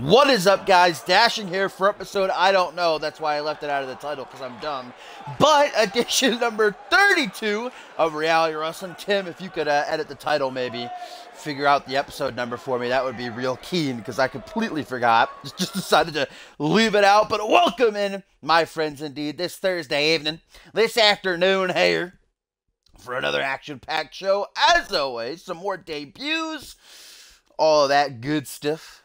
What is up, guys? Dashing here for episode, I don't know, that's why I left it out of the title, because I'm dumb, but edition number 32 of Reality Wrestling. Tim, if you could edit the title, maybe figure out the episode number for me, that would be real keen, because I completely forgot. Just decided to leave it out. But welcome in, my friends, indeed, this Thursday evening, this afternoon here, for another action-packed show. As always, some more debuts, all of that good stuff.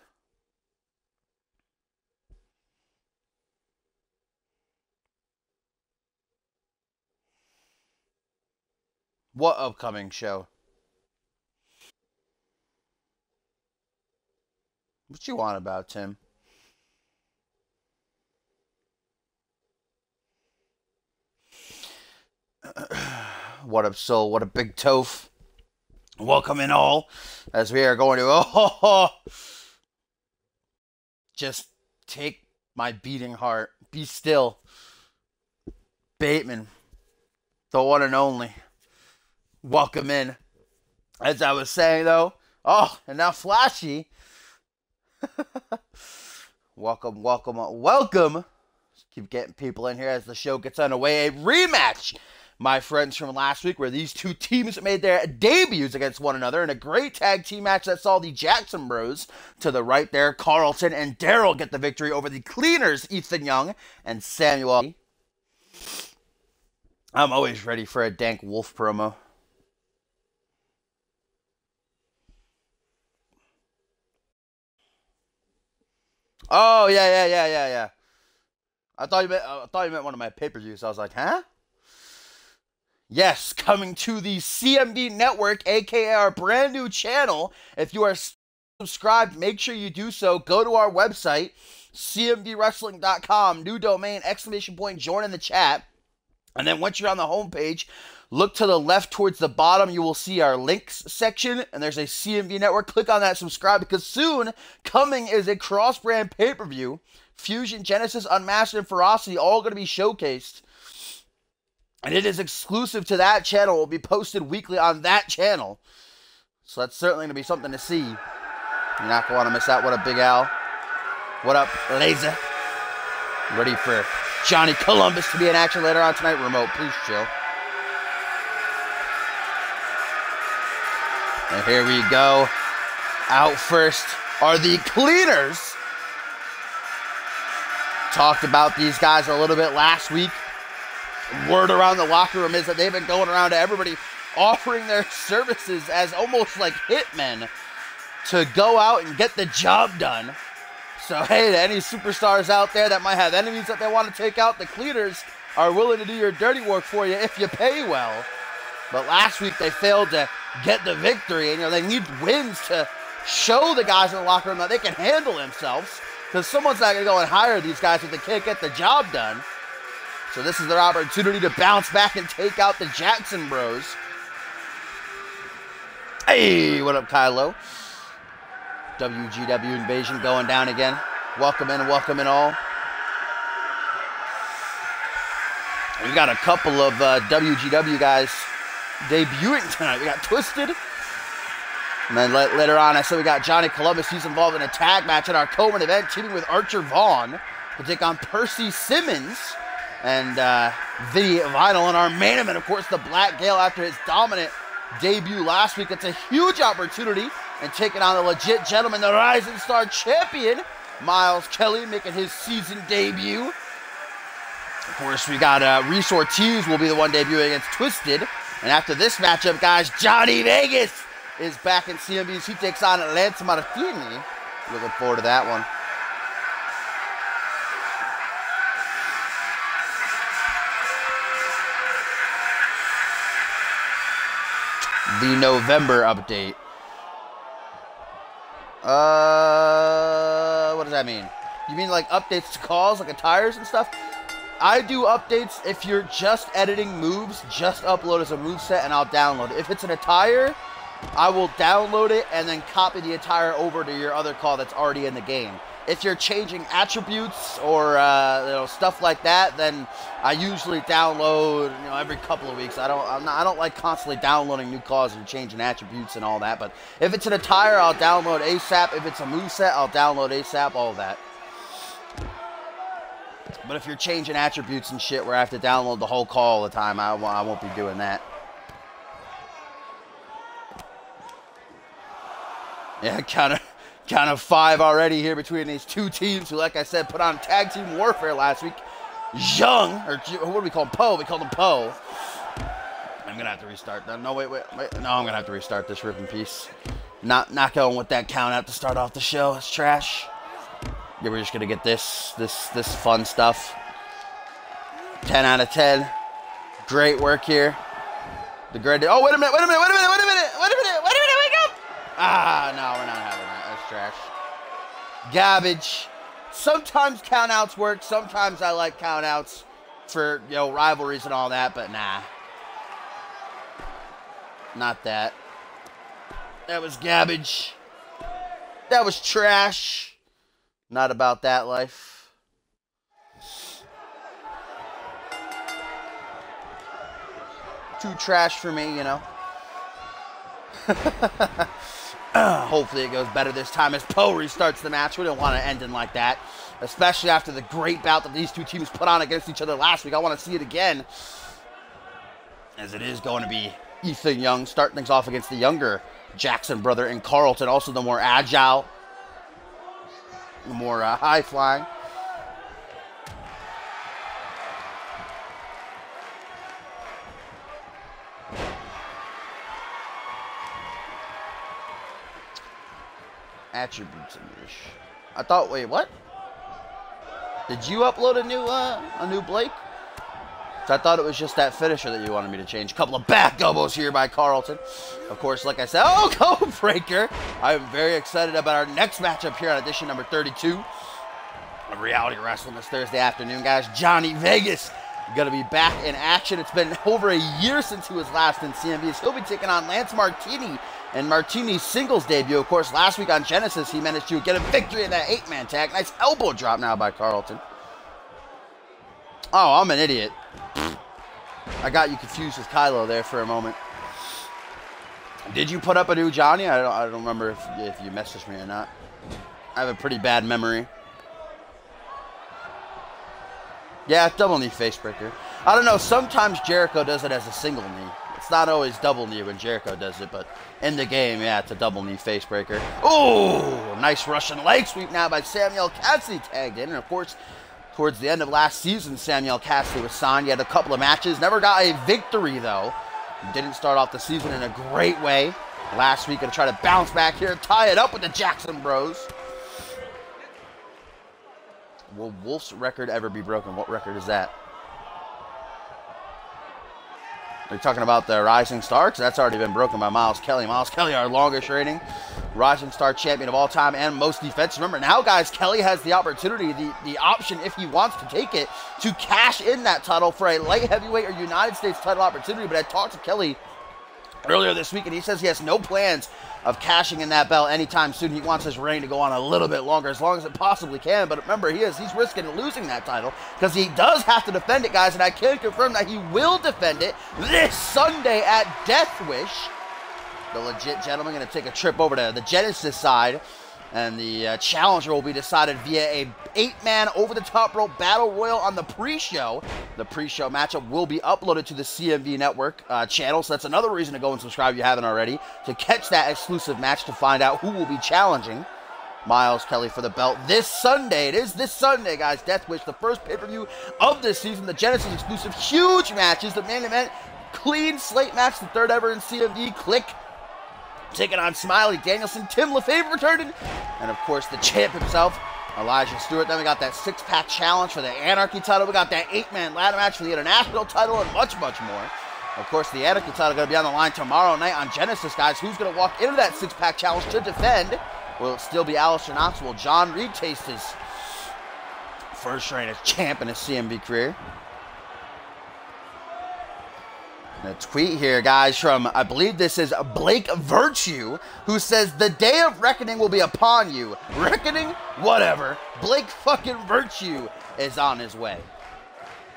What upcoming show? What you want about, Tim? What up, soul? What a big toph. Welcome in all, as we are going to, just take my beating heart. Be still. Bateman, the one and only. Welcome in. As I was saying, though, and now Flashy. Welcome. Keep getting people in here as the show gets underway. A rematch, my friends, from last week, where these two teams made their debuts against one another in a great tag team match that saw the Jackson Bros, to the right there, Carlton and Daryl, get the victory over the Cleaners, Ethan Young and Samuel. I'm always ready for a Dank Wolf promo. Oh, yeah. I thought you meant one of my pay-per-views. I was like, huh? Yes, coming to the CMD Network, aka our brand new channel. If you are subscribed, make sure you do so. Go to our website, cmdwrestling.com, new domain, ! Join in the chat. And then once you're on the homepage, look to the left towards the bottom. You will see our links section, and there's a CMD Network. Click on that, subscribe, because soon coming is a cross-brand pay-per-view. Fusion, Genesis, Unmasked, and Ferocity all going to be showcased. And it is exclusive to that channel. It will be posted weekly on that channel. So that's certainly going to be something to see. You're not going to want to miss out. What up, Big Al? What up, Laser? Ready for Johnny Columbus to be in action later on tonight? Remote, please chill. And here we go. Out first are the Cleaners. Talked about these guys a little bit last week. Word around the locker room is that they've been going around to everybody offering their services as almost like hitmen to go out and get the job done. So, hey, to any superstars out there that might have enemies that they want to take out, the Cleaners are willing to do your dirty work for you if you pay well. But last week they failed to get the victory, and they need wins to show the guys in the locker room that they can handle themselves, because someone's not going to go and hire these guys if they can't get the job done. So this is their opportunity to bounce back and take out the Jackson Bros. Hey, what up, Kylo? WGW Invasion going down again. Welcome in all. We got a couple of WGW guys debuting tonight. We got Twisted. And then later on, I said we got Johnny Columbus. He's involved in a tag match at our co-main event, teaming with Archer Vaughn to take on Percy Simmons and Vinny Vinyl. And our main event, of course, the Black Gale, after his dominant debut last week. It's a huge opportunity, and taking on the legit gentleman, the Rising Star Champion, Miles Kelly, making his season debut. Of course, we got Reese Ortiz will be the one debuting against Twisted. And after this matchup, guys, Johnny Vegas is back in CMVs. He takes on Lance Martini. Looking forward to that one. The November update. What does that mean? You mean like updates to calls, like attires and stuff? I do updates if you're just editing moves, just upload as a moveset and I'll download it. If it's an attire, I will download it and then copy the attire over to your other call that's already in the game. If you're changing attributes or stuff like that, then I usually download every couple of weeks. I don't like constantly downloading new calls and changing attributes and all that. But if it's an attire, I'll download ASAP. If it's a moveset, I'll download ASAP. All of that. But if you're changing attributes and shit where I have to download the whole call all the time, I won't be doing that. Yeah, kind of 5 already here between these two teams who, like I said, put on tag team warfare last week. Zhang, or what do we call him? Poe. We called him Poe. I'm going to have to restart that. No, wait. No, I'm going to have to restart this rip in peace. Not going with that count out to start off the show. It's trash. Yeah, we're just going to get this fun stuff. 10 out of 10. Great work here. The great. Oh, wait a minute. Wake up. Ah, no, we're not having that. That's trash. Garbage. Sometimes countouts work. Sometimes I like countouts for, rivalries and all that, but nah. Not that. That was garbage. That was trash. Not about that life. Too trash for me, Hopefully it goes better this time as Poe restarts the match. We don't want to end it like that, especially after the great bout that these two teams put on against each other last week. I want to see it again, as it is going to be Ethan Young starting things off against the younger Jackson brother and Carlton, also the more agile, the more high-flying. Attributes English. I thought, wait, what? Did you upload a new Blake? So I thought it was just that finisher that you wanted me to change. A couple of back elbows here by Carlton. Of course, like I said, Code Breaker. I'm very excited about our next matchup here on edition number 32 of Reality Wrestling this Thursday afternoon, guys. Johnny Vegas going to be back in action. It's been over a year since he was last in CMVs. He'll be taking on Lance Martini in Martini's singles debut. Of course, last week on Genesis, he managed to get a victory in that 8-man tag. Nice elbow drop now by Carlton. Oh, I'm an idiot. I got you confused with Kylo there for a moment. Did you put up a new Johnny? I don't remember if you messaged me or not. I have a pretty bad memory. Yeah, double knee facebreaker. I don't know. Sometimes Jericho does it as a single knee. It's not always double knee when Jericho does it, but in the game, yeah, it's a double knee facebreaker. Oh, nice Russian leg sweep now by Samuel Cassidy tagged in. And of course, towards the end of last season, Samuel Cassidy was signed. He had a couple of matches. Never got a victory, though. Didn't start off the season in a great way. Last week, going to try to bounce back here, tie it up with the Jackson Bros. Will Wolf's record ever be broken? What record is that? Are you talking about the Rising Star? Because that's already been broken by Miles Kelly. Miles Kelly, our longest reigning Rising Star champion of all time and most defense. Remember, now, guys, Kelly has the opportunity, the option, if he wants to take it, to cash in that title for a light heavyweight or United States title opportunity. But I talked to Kelly earlier this week, and he says he has no plans of cashing in that belt anytime soon. He wants his reign to go on a little bit longer, as long as it possibly can. But remember, he's risking losing that title, because he does have to defend it, guys, and I can confirm that he will defend it this Sunday at Death Wish. The legit gentleman going to take a trip over to the Genesis side, and the challenger will be decided via a 8-man over-the-top rope battle royal on the pre-show. The pre-show matchup will be uploaded to the CMV Network channel, so that's another reason to go and subscribe if you haven't already, to catch that exclusive match to find out who will be challenging Miles Kelly for the belt this Sunday. It is this Sunday, guys. Death Wish, the first pay-per-view of this season. The Genesis exclusive, huge matches. The main event, clean slate match, the third ever in CMV. Click taking on Smiley Danielson, Tim LaFave returning, and of course the champ himself, Elijah Stewart. Then we got that six-pack challenge for the Anarchy title. We got that 8-man ladder match for the international title and much, much more. Of course, the Anarchy title going to be on the line tomorrow night on Genesis, guys. Who's going to walk into that six-pack challenge to defend? Will it still be Alistair Knox? Will John Reed taste his first reign as champ in his CMB career? A tweet here, guys, from, I believe this is Blake Virtue, who says, the day of reckoning will be upon you. Reckoning? Whatever. Blake fucking Virtue is on his way.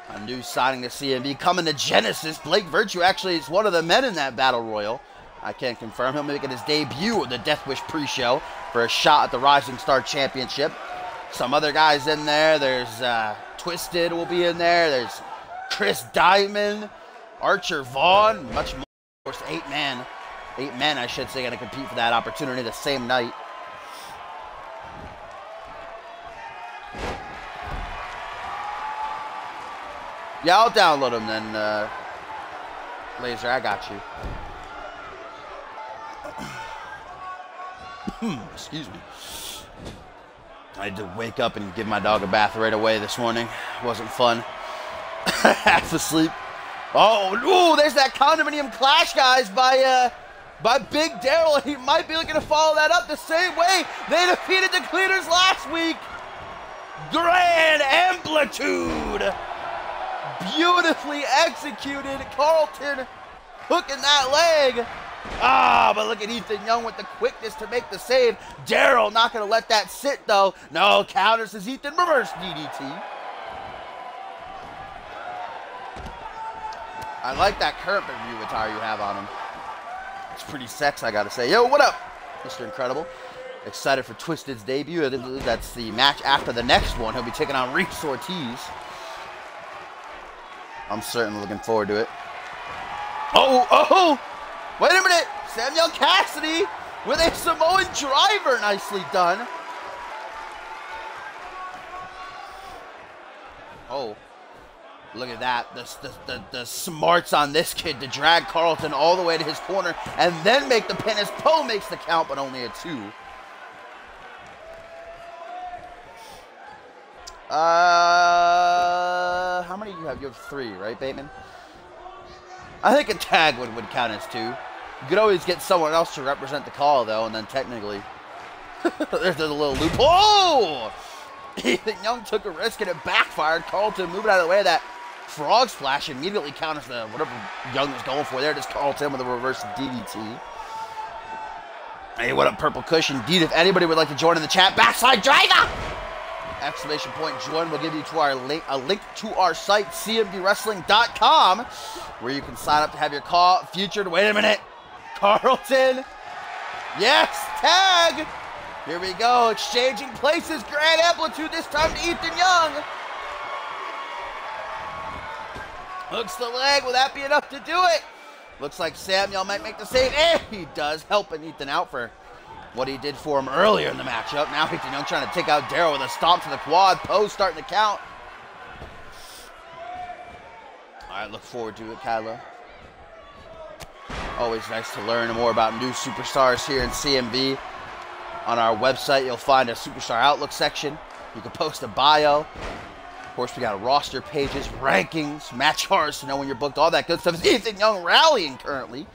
A new signing to CMB coming to Genesis. Blake Virtue actually is one of the men in that Battle Royal. I can't confirm. He'll make his debut at the Death Wish pre-show for a shot at the Rising Star Championship. Some other guys in there. There's Twisted will be in there. There's Chris Diamond. Archer Vaughn, much more. Of course, 8 men, I should say, going to compete for that opportunity the same night. Yeah, I'll download them then, Laser, I got you. Excuse me. I had to wake up and give my dog a bath right away this morning. It wasn't fun. Half asleep. Oh, there's that condominium clash, guys, by Big Daryl. He might be looking to follow that up the same way they defeated the Cleaners last week. Grand Amplitude. Beautifully executed. Carlton hooking that leg. But look at Ethan Young with the quickness to make the save. Daryl not going to let that sit, though. No, counters as Ethan reverse DDT. I like that current review attire you have on him. It's pretty sexy, I gotta say. Yo, what up, Mr. Incredible? Excited for Twisted's debut. I believe that's the match after the next one. He'll be taking on Reese Ortiz. I'm certainly looking forward to it. Oh! Wait a minute! Samuel Cassidy with a Samoan driver. Nicely done. Oh. Look at that, the smarts on this kid to drag Carlton all the way to his corner and then make the pin as Poe makes the count, but only a 2. How many do you have? You have 3, right, Bateman? I think a tag would count as 2. You could always get someone else to represent the call, though, and then technically... there's a little loophole. Oh! Ethan Young took a risk and it backfired. Carlton moving out of the way of that frog splash, immediately counters the whatever Young was going for there. Just Carlton with a reverse DDT. Hey, what up, Purple Kush? Indeed, if anybody would like to join in the chat, backside driver! Exclamation point join will give you to our a link to our site, cmdwrestling.com, where you can sign up to have your call featured. Wait a minute. Carlton. Yes, tag. Here we go. Exchanging places. Grand Amplitude this time to Ethan Young. Hooks the leg. Will that be enough to do it? Looks like Samuel might make the save. And he does, helping Ethan out for what he did for him earlier in the matchup. Now Ethan Young trying to take out Daryl with a stomp to the quad. Poe starting to count. All right, look forward to it, Kylo. Always nice to learn more about new superstars here in CMB. On our website, you'll find a Superstar Outlook section. You can post a bio. Of course, we got roster pages, rankings, match cards to know when you're booked, all that good stuff. Ethan Young rallying currently.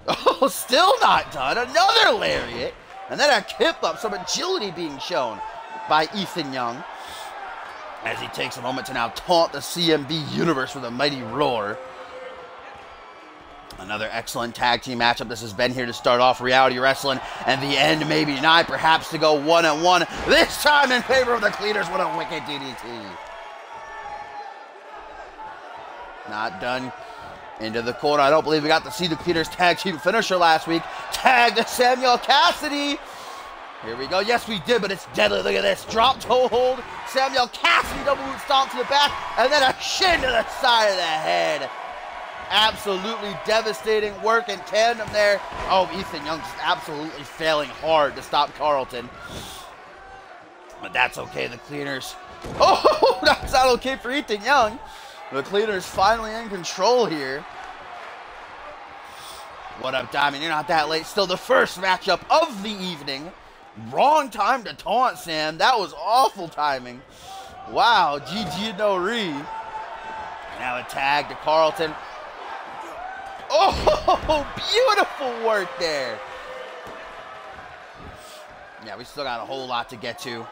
Oh, still not done. Another lariat. And then a kip up, some agility being shown by Ethan Young. As he takes a moment to now taunt the CMB universe with a mighty roar. Another excellent tag team matchup. This has been here to start off Reality Wrestling. And the end maybe not, perhaps to go 1-1. This time in favor of the Cleaners with a wicked DDT. Not done. Into the corner. I don't believe we got to see the Cleaners tag team finisher last week. Tag to Samuel Cassidy. Here we go. Yes, we did, but it's deadly. Look at this. Drop toe hold. Samuel Cassidy double boot stomp to the back. And then a shin to the side of the head. Absolutely devastating work in tandem there. Oh, Ethan Young just absolutely failing hard to stop Carlton. But that's okay. The Cleaners. Oh, that's not okay for Ethan Young. The Cleaners finally in control here. What up, Diamond? You're not that late. Still the first matchup of the evening. Wrong time to taunt, Sam. That was awful timing. Wow, GG no re. Now a tag to Carlton. Oh, beautiful work there. Yeah, we still got a whole lot to get to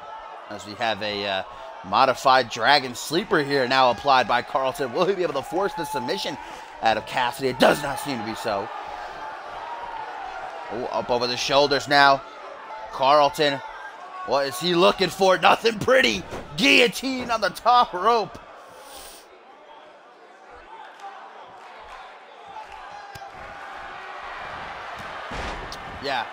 as we have a modified Dragon Sleeper here now applied by Carlton. Will he be able to force the submission out of Cassidy? It does not seem to be so. Oh, up over the shoulders now. Carlton, what is he looking for? Nothing pretty. Guillotine on the top rope. Yeah.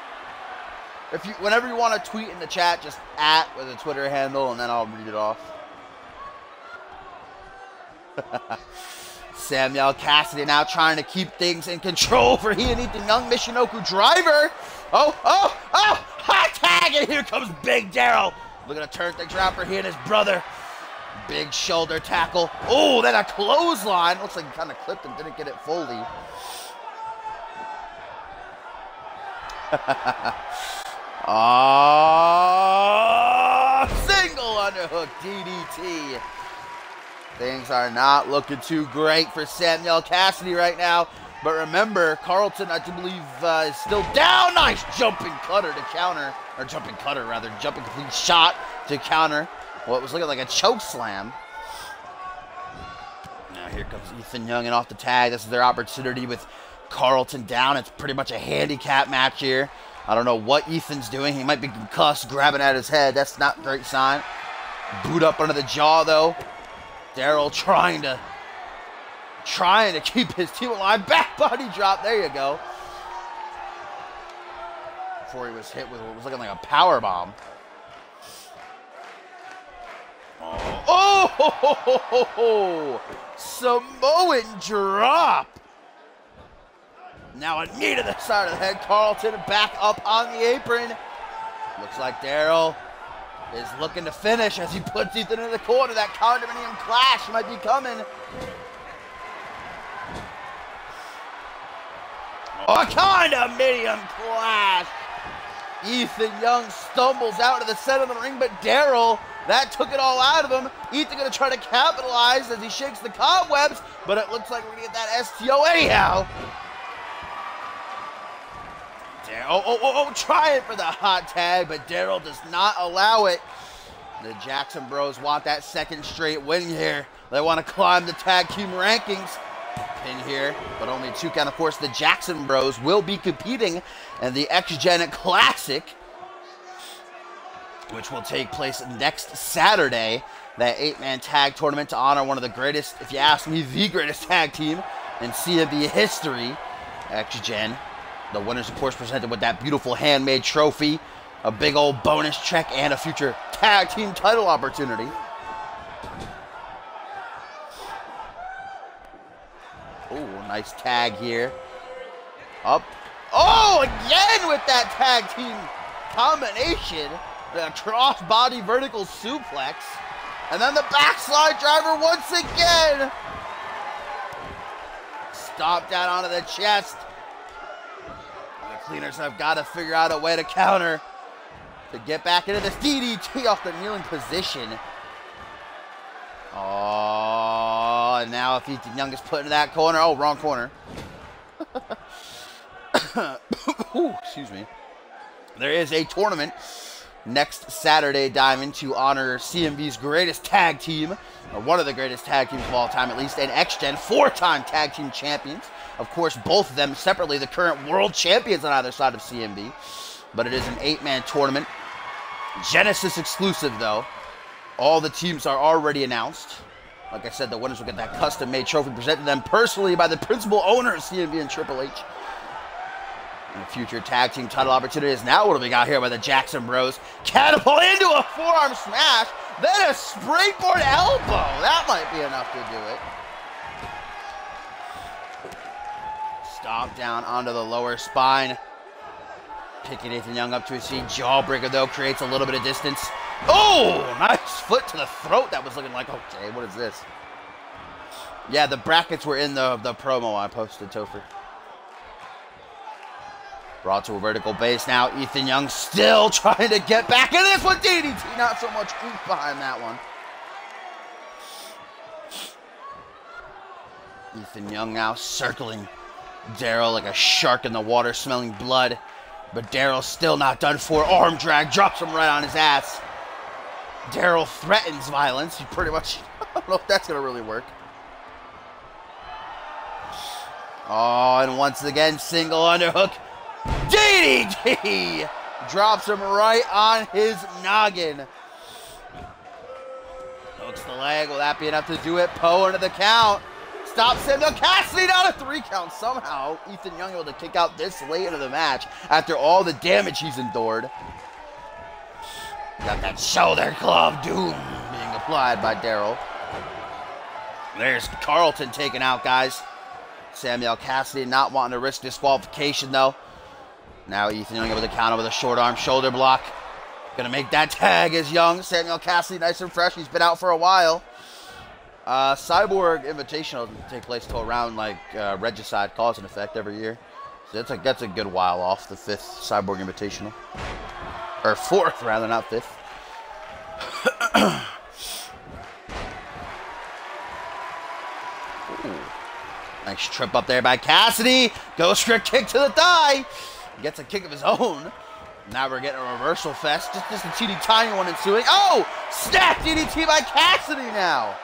Whenever you want to tweet in the chat, just @ with a Twitter handle, and then I'll read it off. Samuel Cassidy now trying to keep things in control for he and Ethan Young. Michinoku driver. Oh, hot tag, and here comes Big Daryl. Looking to turn things around for he and his brother. Big shoulder tackle. Oh, then a clothesline. Looks like he kind of clipped and didn't get it fully. Single underhook DDT. Things are not looking too great for Samuel Cassidy right now. But remember, Carlton, I do believe, is still down. Nice jumping cutter to counter. Or jumping cutter, rather. Jumping complete shot to counter what was looking like a choke slam. Now here comes Ethan Young and off the tag. This is their opportunity with Carlton down. It's pretty much a handicap match here. I don't know what Ethan's doing. He might be concussed, grabbing at his head. That's not a great sign. Boot up under the jaw, though. Daryl trying to keep his team alive. Back body drop. There you go. Before he was hit with what was looking like a power bomb. Oh! Samoan drop. Now a knee to the side of the head. Carlton back up on the apron. Looks like Daryl is looking to finish as he puts Ethan in the corner. That condominium clash might be coming. A condominium clash. Ethan Young stumbles out to the center of the ring, but Daryl, that took it all out of him. Ethan going to try to capitalize as he shakes the cobwebs, but it looks like we're going to get that STO anyhow. Trying for the hot tag, but Daryl does not allow it. The Jackson Bros want that second straight win here. They want to climb the tag team rankings. Pin here, but only 2 count. Of course, the Jackson Bros will be competing in the X-Gen Classic, which will take place next Saturday. That 8-man tag tournament to honor one of the greatest, if you ask me, the greatest tag team in CMB history, X-Gen. The winners, of course, presented with that beautiful handmade trophy, a big old bonus check, and a future tag team title opportunity. Oh, nice tag here. Up. Oh, again with that tag team combination. The cross-body vertical suplex. And then the backslide driver once again. Stop down onto the chest. Cleaners have got to figure out a way to counter to get back into this DDT off the kneeling position. Oh, and now if Ethan Young is put into that corner. Oh, wrong corner. Ooh, excuse me. There is a tournament next Saturday, Diamond, to honor CMV's greatest tag team, or one of the greatest tag teams of all time, at least, and X-Gen, 4-time tag team champions. Of course, both of them separately, the current world champions on either side of CMV. But it is an 8-man tournament. Genesis exclusive, though. All the teams are already announced. Like I said, the winners will get that custom-made trophy presented to them personally by the principal owner of CMV and Triple H. And future tag team title opportunities. Now what do we got here by the Jackson Bros? Catapult into a forearm smash, then a springboard elbow. That might be enough to do it. Stomp down onto the lower spine. Picking Ethan Young up to his feet. Jawbreaker, though, creates a little bit of distance. Oh, nice foot to the throat. That was looking like, okay, what is this? Yeah, the brackets were in the promo I posted, Topher. Brought to a vertical base now. Ethan Young still trying to get back in this one. DDT, not so much oomph behind that one. Ethan Young now circling Daryl like a shark in the water, smelling blood. But Daryl's still not done for. Arm drag, drops him right on his ass. Daryl threatens violence. He pretty much, I don't know if that's going to really work. Oh, and once again, single underhook. DDT! Drops him right on his noggin. Hooks the leg. Will that be enough to do it? Poe into the count. Stops Samuel Cassidy down a 3 count. Somehow, Ethan Young able to kick out this late into the match after all the damage he's endured. Got that shoulder glove doom being applied by Daryl. There's Carlton taken out, guys. Samuel Cassidy not wanting to risk disqualification, though. Now Ethan Young able to counter with a short arm shoulder block. Gonna make that tag as Young. Samuel Cassidy nice and fresh. He's been out for a while. Cyborg Invitational doesn't take place till around like Regicide Cause and Effect every year. So that's a good while off the 5th Cyborg Invitational. Or 4th rather, not 5th. Nice trip up there by Cassidy. Ghost grip kick to the thigh. Gets a kick of his own. Now we're getting a reversal fest. Just a teeny tiny one ensuing. Oh! Snap DDT by Cassidy now.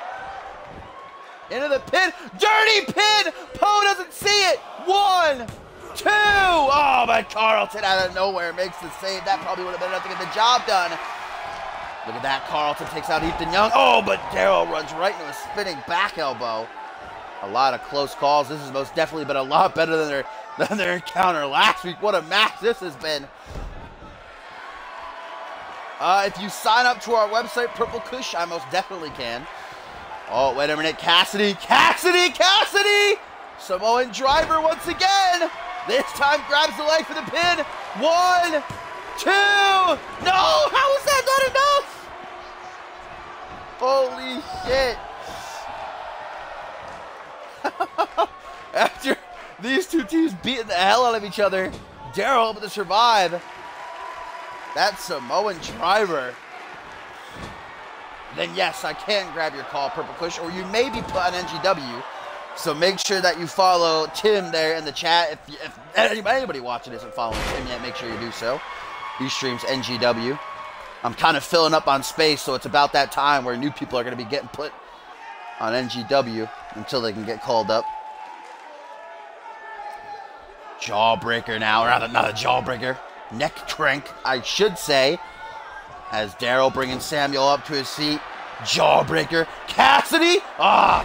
Into the pin. Dirty pin! Poe doesn't see it. 1, 2. Oh, but Carlton out of nowhere makes the save. That probably would have been enough to get the job done. Look at that. Carlton takes out Ethan Young. Oh, but Daryl runs right into a spinning back elbow. A lot of close calls. This has most definitely been a lot better than their encounter last week. What a match this has been. If you sign up to our website, Purple Kush, I most definitely can. Oh, wait a minute. Cassidy! Samoan driver once again. This time grabs the leg for the pin. 1, 2. No! How is that not enough? Holy shit. After these two teams beating the hell out of each other, Daryl able to survive. That Samoan driver. Then yes, I can grab your call, Purple Kush, or you may be put on NGW. So make sure that you follow Tim there in the chat. If anybody watching isn't following Tim yet, make sure you do so. He streams NGW. I'm kind of filling up on space, so it's about that time where new people are going to be getting put on NGW until they can get called up. Jawbreaker now, rather not a jawbreaker. Neck crank, I should say. As Daryl bringing Samuel up to his feet. Jawbreaker. Cassidy!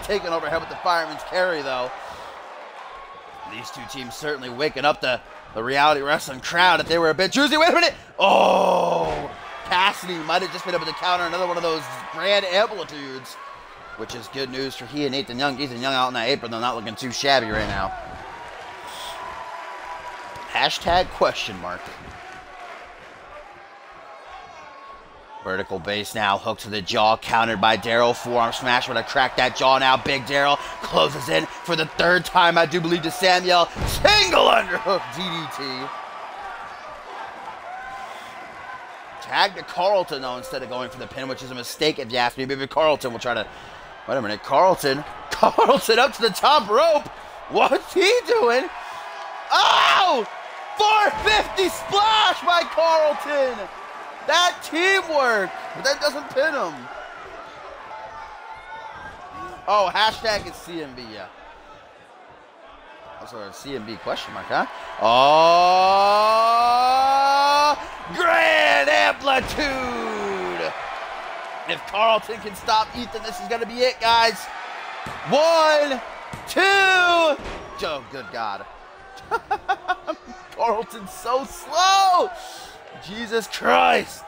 Taking overhead with the fireman's carry, though. These two teams certainly waking up the reality wrestling crowd if they were a bit juicy. Wait a minute! Oh! Cassidy might have just been able to counter another one of those grand amplitudes, which is good news for he and Ethan Young. Ethan Young out in that apron, though, not looking too shabby right now. Hashtag question mark. Vertical base now, hook to the jaw, countered by Daryl. Forearm smash, but I cracked that jaw now. Big Daryl closes in for the 3rd time, I do believe, to Samuel. Single underhook DDT. Tag to Carlton, though, instead of going for the pin, which is a mistake if you ask me. Maybe Carlton will try to... Wait a minute, Carlton up to the top rope. What's he doing? Oh! 450 splash by Carlton. That teamwork, but that doesn't pin him. Oh, hashtag is CMB, yeah. Also a CMB question mark, huh? Oh, grand amplitude. If Carlton can stop Ethan, this is going to be it, guys. 1, 2. Oh, good God. Carlton's so slow. Jesus Christ.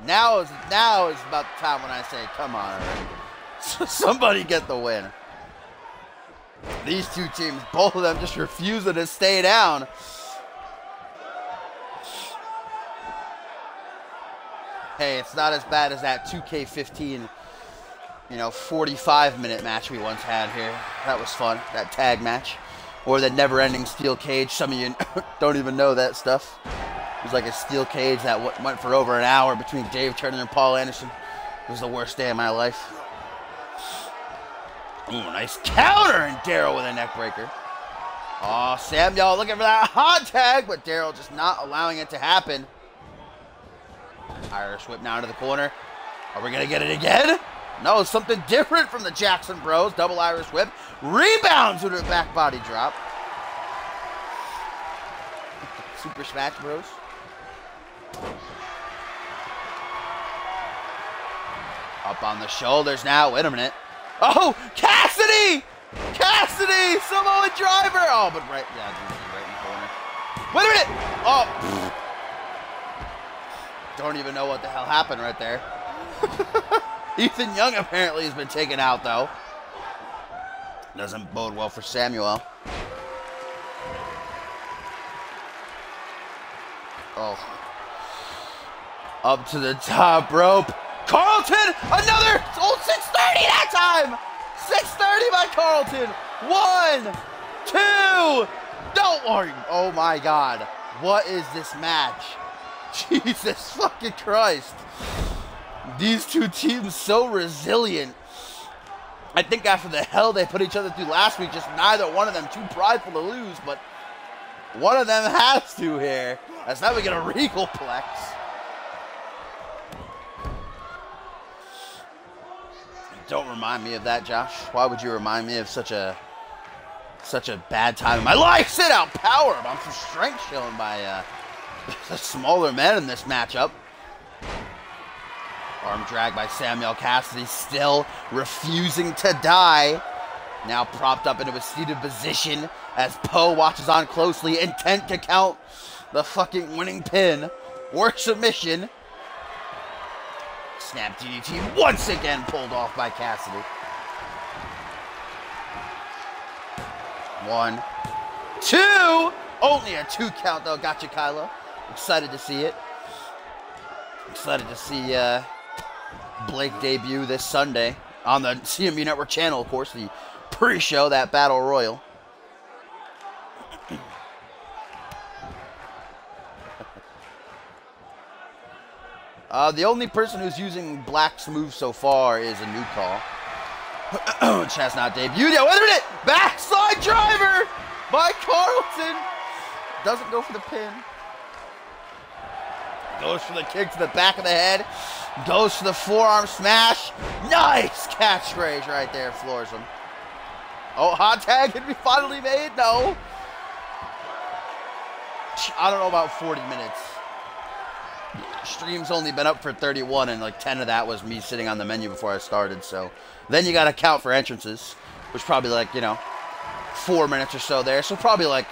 Now is about the time when I say, come on, already. Somebody get the win. These two teams, both of them just refusing to stay down. Hey, it's not as bad as that 2K15, 45-minute match we once had here. That was fun, that tag match. or the never-ending steel cage. Some of you don't even know that stuff. It was like a steel cage that went for over an hour between Dave Turner and Paul Anderson. It was the worst day of my life. Ooh, nice counter, and Daryl with a neck breaker. Oh, Samuel looking for that hot tag, but Daryl just not allowing it to happen. Irish whip now into the corner. Are we going to get it again? No, something different from the Jackson Bros. Double Irish whip. Rebounds with a back body drop. Super Smash Bros. Up on the shoulders now. Wait a minute. Oh, Cassidy! Cassidy! Samoa driver! Oh, but right in the corner. Wait a minute! Oh. Don't even know what the hell happened right there. Ethan Young apparently has been taken out, though. Doesn't bode well for Samuel. Oh. Up to the top rope. Carlton! Another! Oh, 630 that time! 630 by Carlton. 1, 2. Don't worry. Oh, my God. What is this match? Jesus fucking Christ. These two teams so resilient. I think after the hell they put each other through last week, just neither one of them too prideful to lose, but one of them has to here. That's now we get a Regal Plex. Don't remind me of that, Josh. Why would you remind me of such a bad time in my life? Sit out power. I'm some strength shown by the smaller men in this matchup. Arm drag by Samuel Cassidy, still refusing to die. Now propped up into a seated position as Poe watches on closely, intent to count the fucking winning pin or submission. Snap DDT once again pulled off by Cassidy. 1, 2. Only a 2 count though. Gotcha, Kylo. Excited to see it. Excited to see Blake debut this Sunday on the CMU Network channel, of course, the pre-show, that Battle Royal. The only person who's using Black's move so far is a new call. Which has not debuted yet. Wait a minute! Backslide driver by Carlton. Doesn't go for the pin. Goes for the kick to the back of the head. Goes for the forearm smash. Nice catchphrase right there. Floors him. Oh, hot tag can be finally made? No. I don't know about 40 minutes. Stream's only been up for 31, and like 10 of that was me sitting on the menu before I started. So then you got to count for entrances, which probably like, 4 minutes or so there. So probably like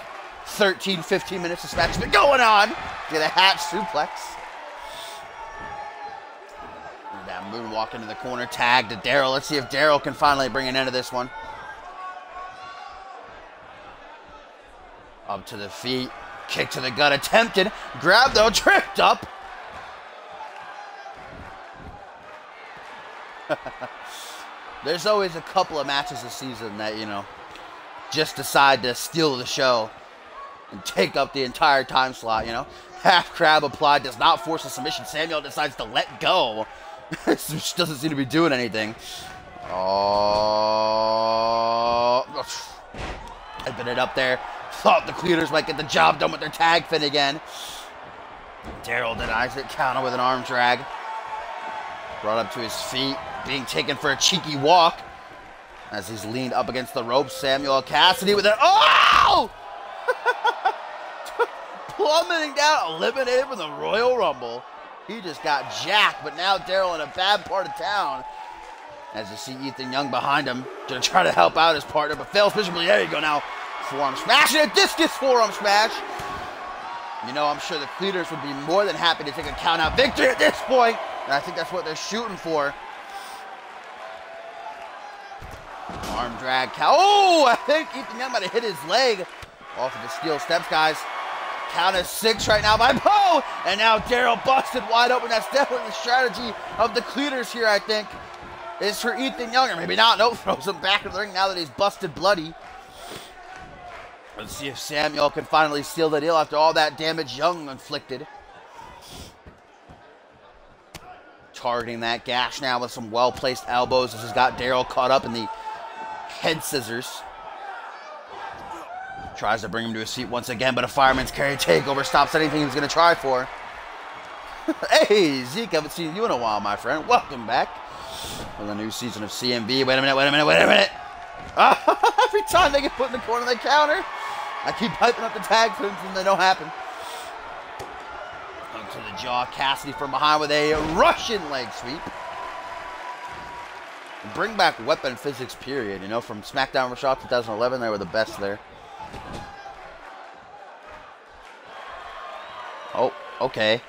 13, 15 minutes this match has been going on. Get a hat suplex. That moonwalk into the corner, tag to Daryl. Let's see if Daryl can finally bring an end to this one. Up to the feet, kick to the gut attempted, grab though, tripped up. There's always a couple of matches this season that, just decide to steal the show and take up the entire time slot, Half crab applied, does not force a submission. Samuel decides to let go. Just doesn't seem to be doing anything. Oh, typing it up there. Thought the Cleaners might get the job done with their tag fin again. Daryl denies it, counter with an arm drag. Brought up to his feet, being taken for a cheeky walk. As he's leaned up against the ropes, Samuel Cassidy with an, oh! Plummeting down, eliminated from the Royal Rumble. He just got jacked, but now Daryl in a bad part of town. As you see Ethan Young behind him to try to help out his partner, but fails miserably. There you go now. Forearm smash and a discus forearm smash. I'm sure the Cleaners would be more than happy to take a count-out victory at this point. And I think that's what they're shooting for. Arm drag. Oh, I think Ethan Young might have hit his leg off of the steel steps, guys. Count is 6 right now by Poe. And now Daryl busted wide open. That's definitely the strategy of the Cleaners here, I think. Is for Ethan Young. Or maybe not. Nope. Throws him back in the ring now that he's busted bloody. Let's see if Samuel can finally seal the deal after all that damage Young inflicted. Targeting that gash now with some well-placed elbows. This has got Daryl caught up in the head scissors. Tries to bring him to his feet once again, but a fireman's carry takeover stops anything he was going to try for. Hey, Zeke, haven't seen you in a while, my friend. Welcome back for the new season of CMV. Wait a minute. Every time they get put in the corner, they counter. I keep hyping up the tag for them and they don't happen. To the jaw, Cassidy from behind with a Russian leg sweep. Bring back weapon physics, period. You know, from SmackDown Raw 2011, they were the best there. Oh, okay.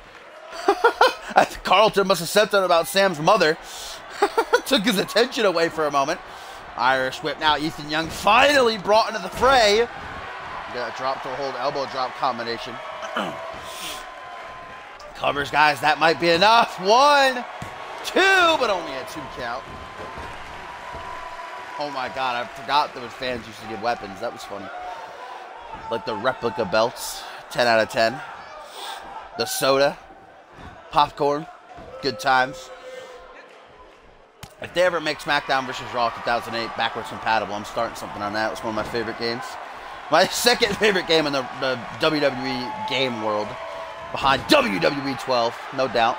Carlton must have said something about Sam's mother. Took his attention away for a moment. Irish whip now. Ethan Young finally brought into the fray. Got drop to hold elbow drop combination. Covers, guys. That might be enough. 1, 2, but only a 2 count. Oh my God, I forgot there was fans used to give weapons. That was funny. Like the replica belts. 10 out of 10. The soda. Popcorn. Good times. If they ever make SmackDown vs. Raw 2008 backwards compatible, I'm starting something on that. It was one of my favorite games. My second favorite game in the WWE game world. Behind WWE 12, no doubt.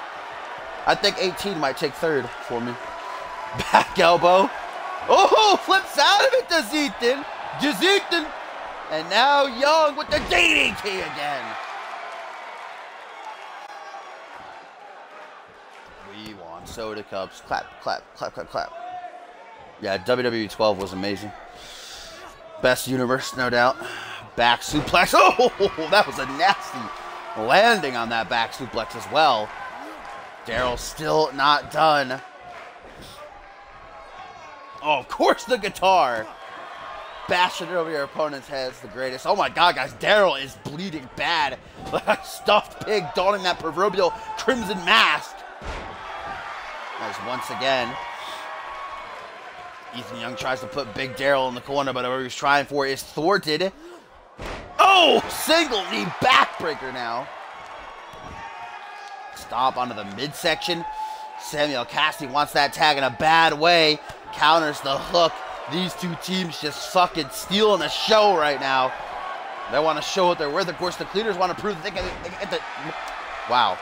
I think 18 might take third for me. Back elbow. Oh, flips out of it to Ethan. And now Young with the DDT again. We want soda cups. Clap, clap, clap, clap, clap. Yeah, WWE 12 was amazing. Best universe, no doubt. Back suplex. Oh, that was a nasty landing on that back suplex as well. Daryl still not done. Oh, of course the guitar. Bashing it over your opponent's head is the greatest. Oh my God, guys, Daryl is bleeding bad. Like a stuffed pig donning that proverbial crimson mask. As once again, Ethan Young tries to put Big Daryl in the corner, but whatever he's trying for is thwarted. Oh, single knee backbreaker now. Stomp onto the midsection. Samuel Cassidy wants that tag in a bad way. Counters the hook. These two teams just fucking stealing the show right now. They want to show what they're worth. Of course, the Cleaners want to prove that they can get the... Wow.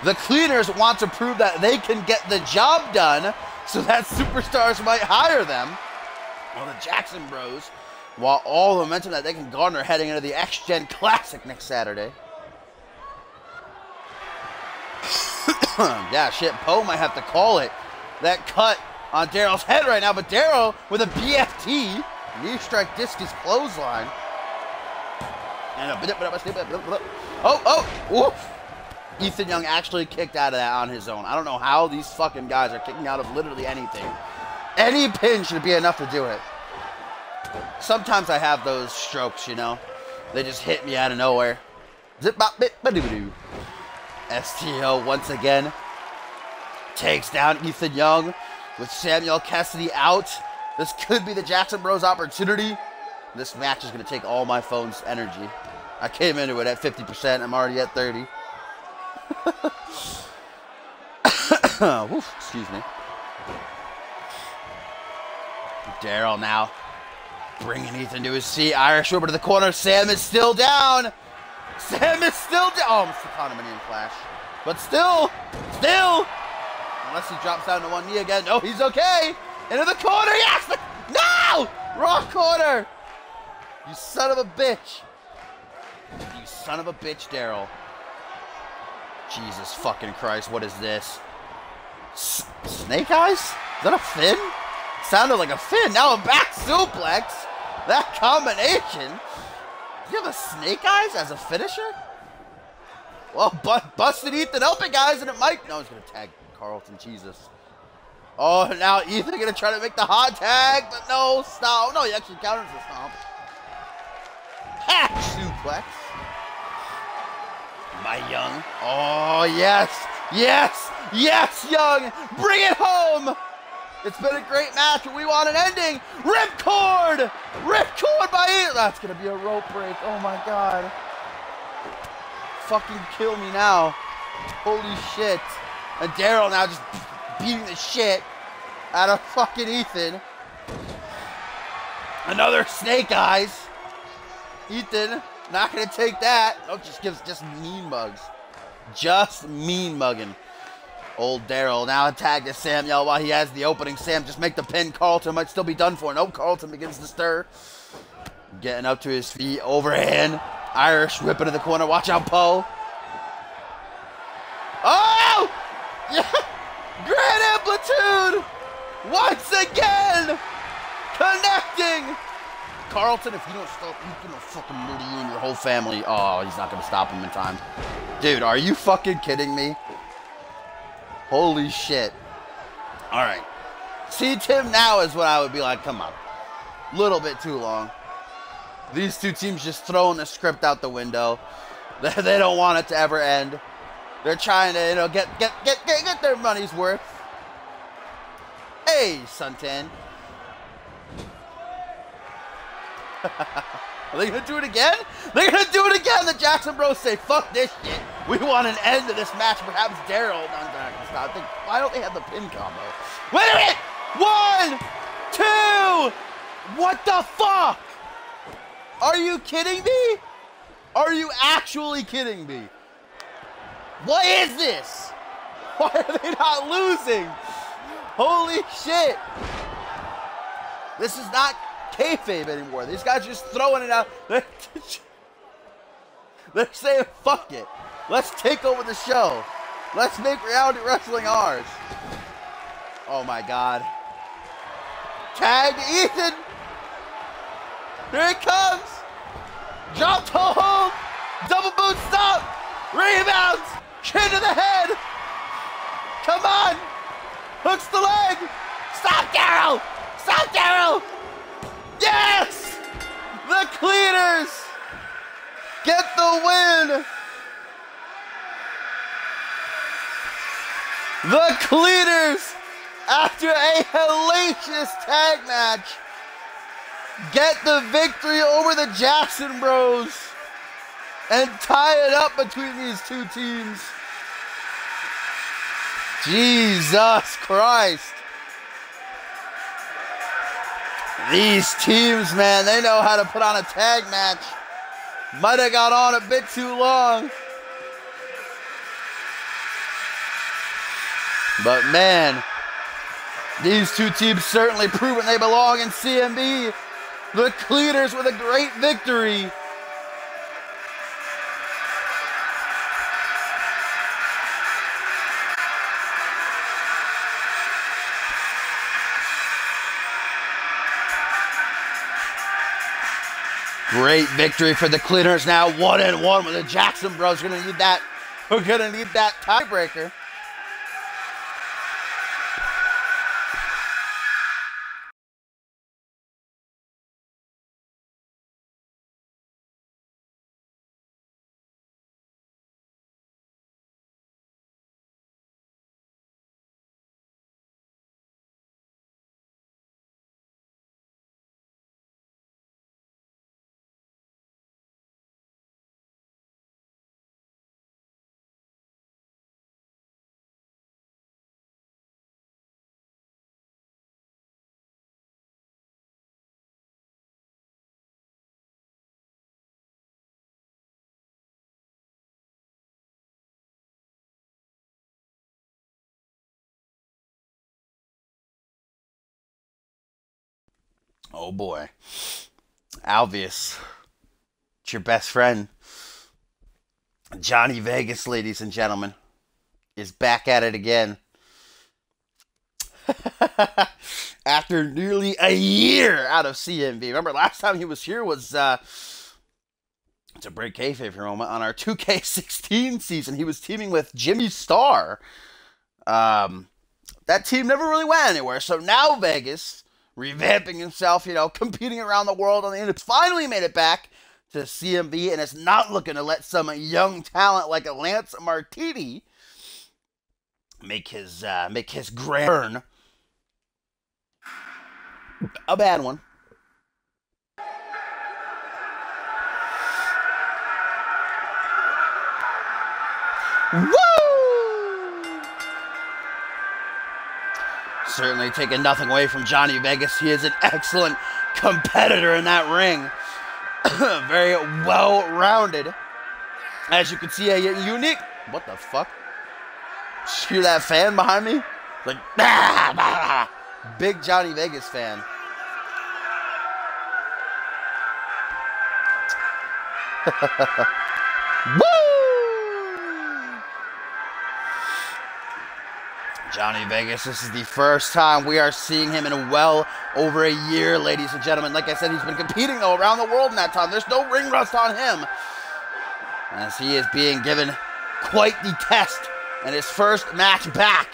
The Cleaners want to prove that they can get the job done so that superstars might hire them. Well, the Jackson Bros, while all the momentum that they can garner heading into the X-Gen Classic next Saturday. Yeah, shit, Poe might have to call it. That cut on Daryl's head right now, but Daryl with a BFT, knee strike discus clothesline. And oof. Ethan Young actually kicked out of that on his own. I don't know how these fucking guys are kicking out of literally anything. Any pin should be enough to do it. Sometimes I have those strokes, you know. They just hit me out of nowhere. Zip bop bit ba doo doo. STO once again takes down Ethan Young with Samuel Cassidy out. This could be the Jackson Bros opportunity. This match is going to take all my phone's energy. I came into it at 50%. I'm already at 30. Woof, excuse me. Daryl now bringing Ethan to his seat. Irish over to the corner. Sam is still down. Sam is still down. Oh, almost the condominium flash. But still. Unless he drops down to one knee again. No, he's okay. Into the corner. Yes. No. Raw corner. You son of a bitch. You son of a bitch, Daryl. Jesus fucking Christ. What is this? Snake eyes? Is that a fin? Sounded like a fin. Now a back suplex. That combination. Do you have a snake eyes as a finisher? Well, busted Ethan open, guys, and it might... No, he's going to tag Carlton. Jesus. Oh, now Ethan going to try to make the hot tag, but no, stop. No, he actually counters the stomp. Hack suplex. By Young. Oh, yes. Yes. Yes, Young. Bring it home. It's been a great match, but we want an ending. Ripcord! Ripcord by Ethan. That's going to be a rope break. Oh, my God. Fucking kill me now. Holy shit. And Daryl now just beating the shit out of fucking Ethan. Another snake eyes. Ethan, not going to take that. Oh, just mean mugs. Just mean mugging. Old Daryl now tagged to Samuel while he has the opening. Sam just make the pin. Carlton might still be done for. No, Carlton begins to stir. Getting up to his feet. Overhand. Irish whip into the corner. Watch out, Poe. Oh! Yeah! Great amplitude! Once again! Connecting! Carlton, if you don't stop, he's gonna fucking murder you and your whole family. Oh, he's not gonna stop him in time. Dude, are you fucking kidding me? Holy shit. Alright. See, Tim now is what I would be like, come on. Little bit too long. These two teams just throwing the script out the window. They don't want it to ever end. They're trying to, you know, get their money's worth. Hey, Suntan. Are they gonna do it again? They're gonna do it again. The Jackson Bros say, fuck this shit. We want an end to this match. Perhaps Daryl. Why don't they have the pin combo? Wait a minute! 1, 2. What the fuck? Are you kidding me? Are you actually kidding me? What is this? Why are they not losing? Holy shit. This is not kayfabe anymore. These guys are just throwing it out. They're saying, fuck it. Let's take over the show. Let's make reality wrestling ours. Oh my God. Tag Ethan. Here it comes. Drop toe hold. Double boot stop. Rebounds. Chin to the head. Come on. Hooks the leg. Stop, Daryl. Stop, Daryl. Yes. The Cleaners get the win. The Cleaners, after a hellacious tag match, get the victory over the Jackson Bros and tie it up between these two teams. Jesus Christ. These teams, man, they know how to put on a tag match. Might have got on a bit too long. But man, these two teams certainly proven they belong in CMB. The Cleaners with a great victory. Great victory for the Cleaners. Now 1-1 with the Jackson Bros. We're gonna need that tiebreaker. Oh boy. Alvius. It's your best friend. Johnny Vegas, ladies and gentlemen, is back at it again. After nearly a year out of CMV. Remember, last time he was here was, to break kayfabe for a moment, on our 2K16 season, he was teaming with Jimmy Starr. That team never really went anywhere. So now Vegas, revamping himself, you know, competing around the world on the internet, finally made it back to CMV and is not looking to let some young talent like a Lance Martini make his grand turn A bad one. Woo! Certainly taking nothing away from Johnny Vegas. He is an excellent competitor in that ring. Very well-rounded. As you can see, a unique... What the fuck? Did you hear that fan behind me? Like, bah, bah. Big Johnny Vegas fan. Woo! Johnny Vegas, this is the first time we are seeing him in well over a year, ladies and gentlemen. Like I said, he's been competing, though, around the world in that time. There's no ring rust on him, as he is being given quite the test in his first match back.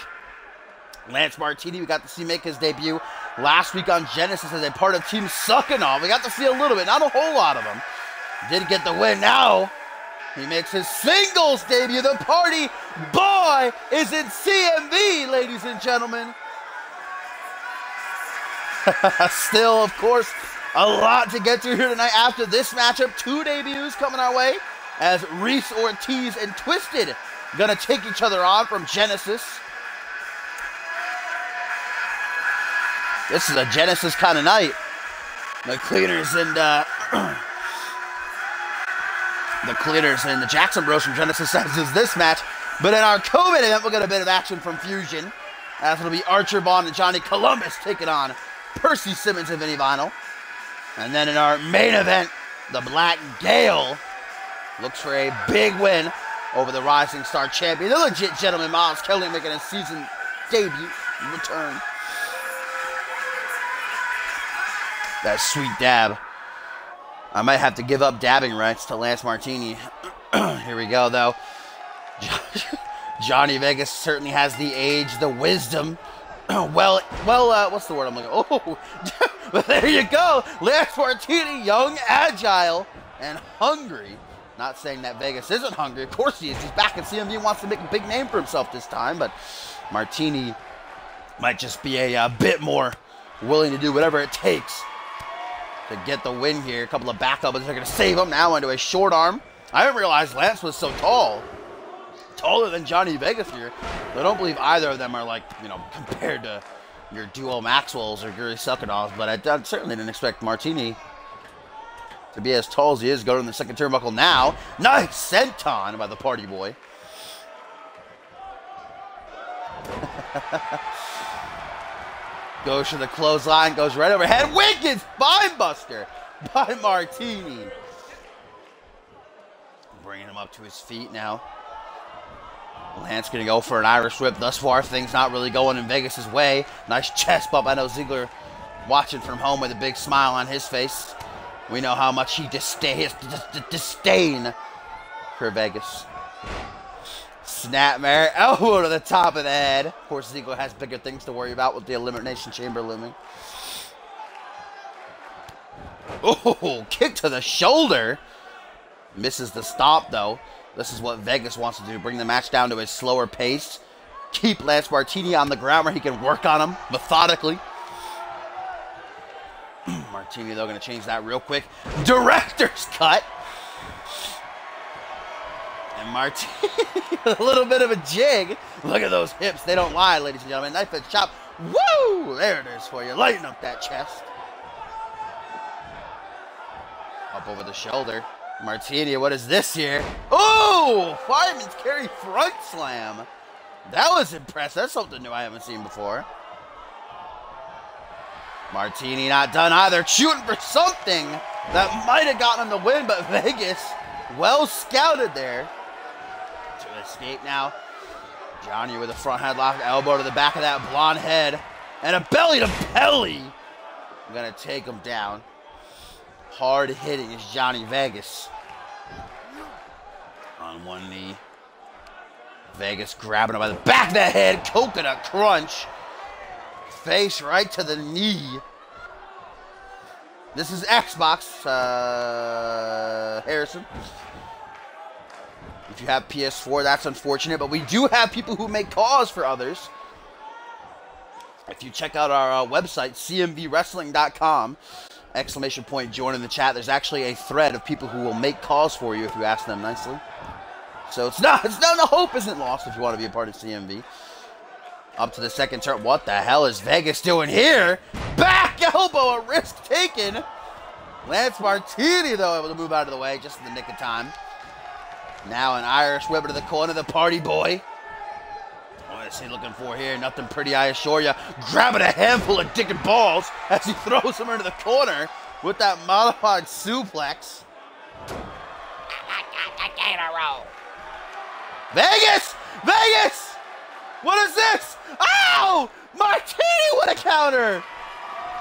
Lance Martini, we got to see make his debut last week on Genesis as a part of Team Suckinov. We got to see a little bit, not a whole lot of him. Did get the win. Now he makes his singles debut. The party boy is in CMV, ladies and gentlemen. Still, of course, a lot to get through here tonight after this matchup. 2 debuts coming our way as Reese Ortiz and Twisted gonna take each other on from Genesis. This is a Genesis kind of night. The Cleaners and the Jackson Bros from Genesis is this match. But in our COVID event, we'll get a bit of action from Fusion, as it'll be Archer Bond and Johnny Columbus taking on Percy Simmons and Vinny Vinyl. And then in our main event, the Black Gale looks for a big win over the Rising Star champion, the legit gentleman Miles Kelly, making his season debut return. That sweet dab. I might have to give up dabbing rights to Lance Martini. Here we go, though. Johnny Vegas certainly has the age, the wisdom. What's the word I'm looking for? Oh, but there you go. Lance Martini, young, agile, and hungry. Not saying that Vegas isn't hungry. Of course he is. He's back in CMV and wants to make a big name for himself this time. But Martini might just be a bit more willing to do whatever it takes to get the win here. A couple of backups are going to save him now into a short arm. I didn't realize Lance was so tall. Taller than Johnny Vegas here. I don't believe either of them are, like, you know, compared to your duo Maxwell's or Gary Suckinovs, but I certainly didn't expect Martini to be as tall as he is going in the second turnbuckle now. Nice senton by the party boy. Goes to the clothesline, goes right overhead. Wicked spinebuster by Martini. Bringing him up to his feet now. Lance gonna go for an Irish whip. Thus far, things not really going in Vegas' way. Nice chest bump. I know Ziggler watching from home with a big smile on his face. We know how much he disdain for Vegas. Snapmare, elbow to the top of the head. Of course, Ziggler has bigger things to worry about with the Elimination Chamber looming. Oh, kick to the shoulder. Misses the stop, though. This is what Vegas wants to do. Bring the match down to a slower pace. Keep Lance Martini on the ground where he can work on him methodically. Martini, though, going to change that real quick. Director's cut. And Martini, a little bit of a jig. Look at those hips. They don't lie, ladies and gentlemen. Knife edge chop. Woo! There it is for you. Lighten up that chest. Up over the shoulder. Martini, what is this here? Oh! Fireman's carry front slam. That was impressive. That's something new I haven't seen before. Martini not done either. Shooting for something that might have gotten him the win, but Vegas well scouted there to escape now. Johnny with a front headlock, elbow to the back of that blonde head, and a belly to belly. I'm gonna take him down. Hard hitting is Johnny Vegas. On one knee. Vegas grabbing him by the back of the head. Coconut crunch. Face right to the knee. This is Xbox, Harrison. If you have PS4, that's unfortunate, but we do have people who make calls for others. If you check out our website, cmvwrestling.com, exclamation point, join in the chat. There's actually a thread of people who will make calls for you if you ask them nicely. So it's not the hope isn't lost if you want to be a part of CMV. Up to the second turn. What the hell is Vegas doing here? Back elbow, a risk taken. Lance Martini, though, able to move out of the way just in the nick of time. Now an Irish whip to the corner, the party boy. What is he looking for here? Nothing pretty, I assure you. Grabbing a handful of dick and balls as he throws him into the corner with that modified suplex. Vegas! Vegas! What is this? Ow! Martini with a counter!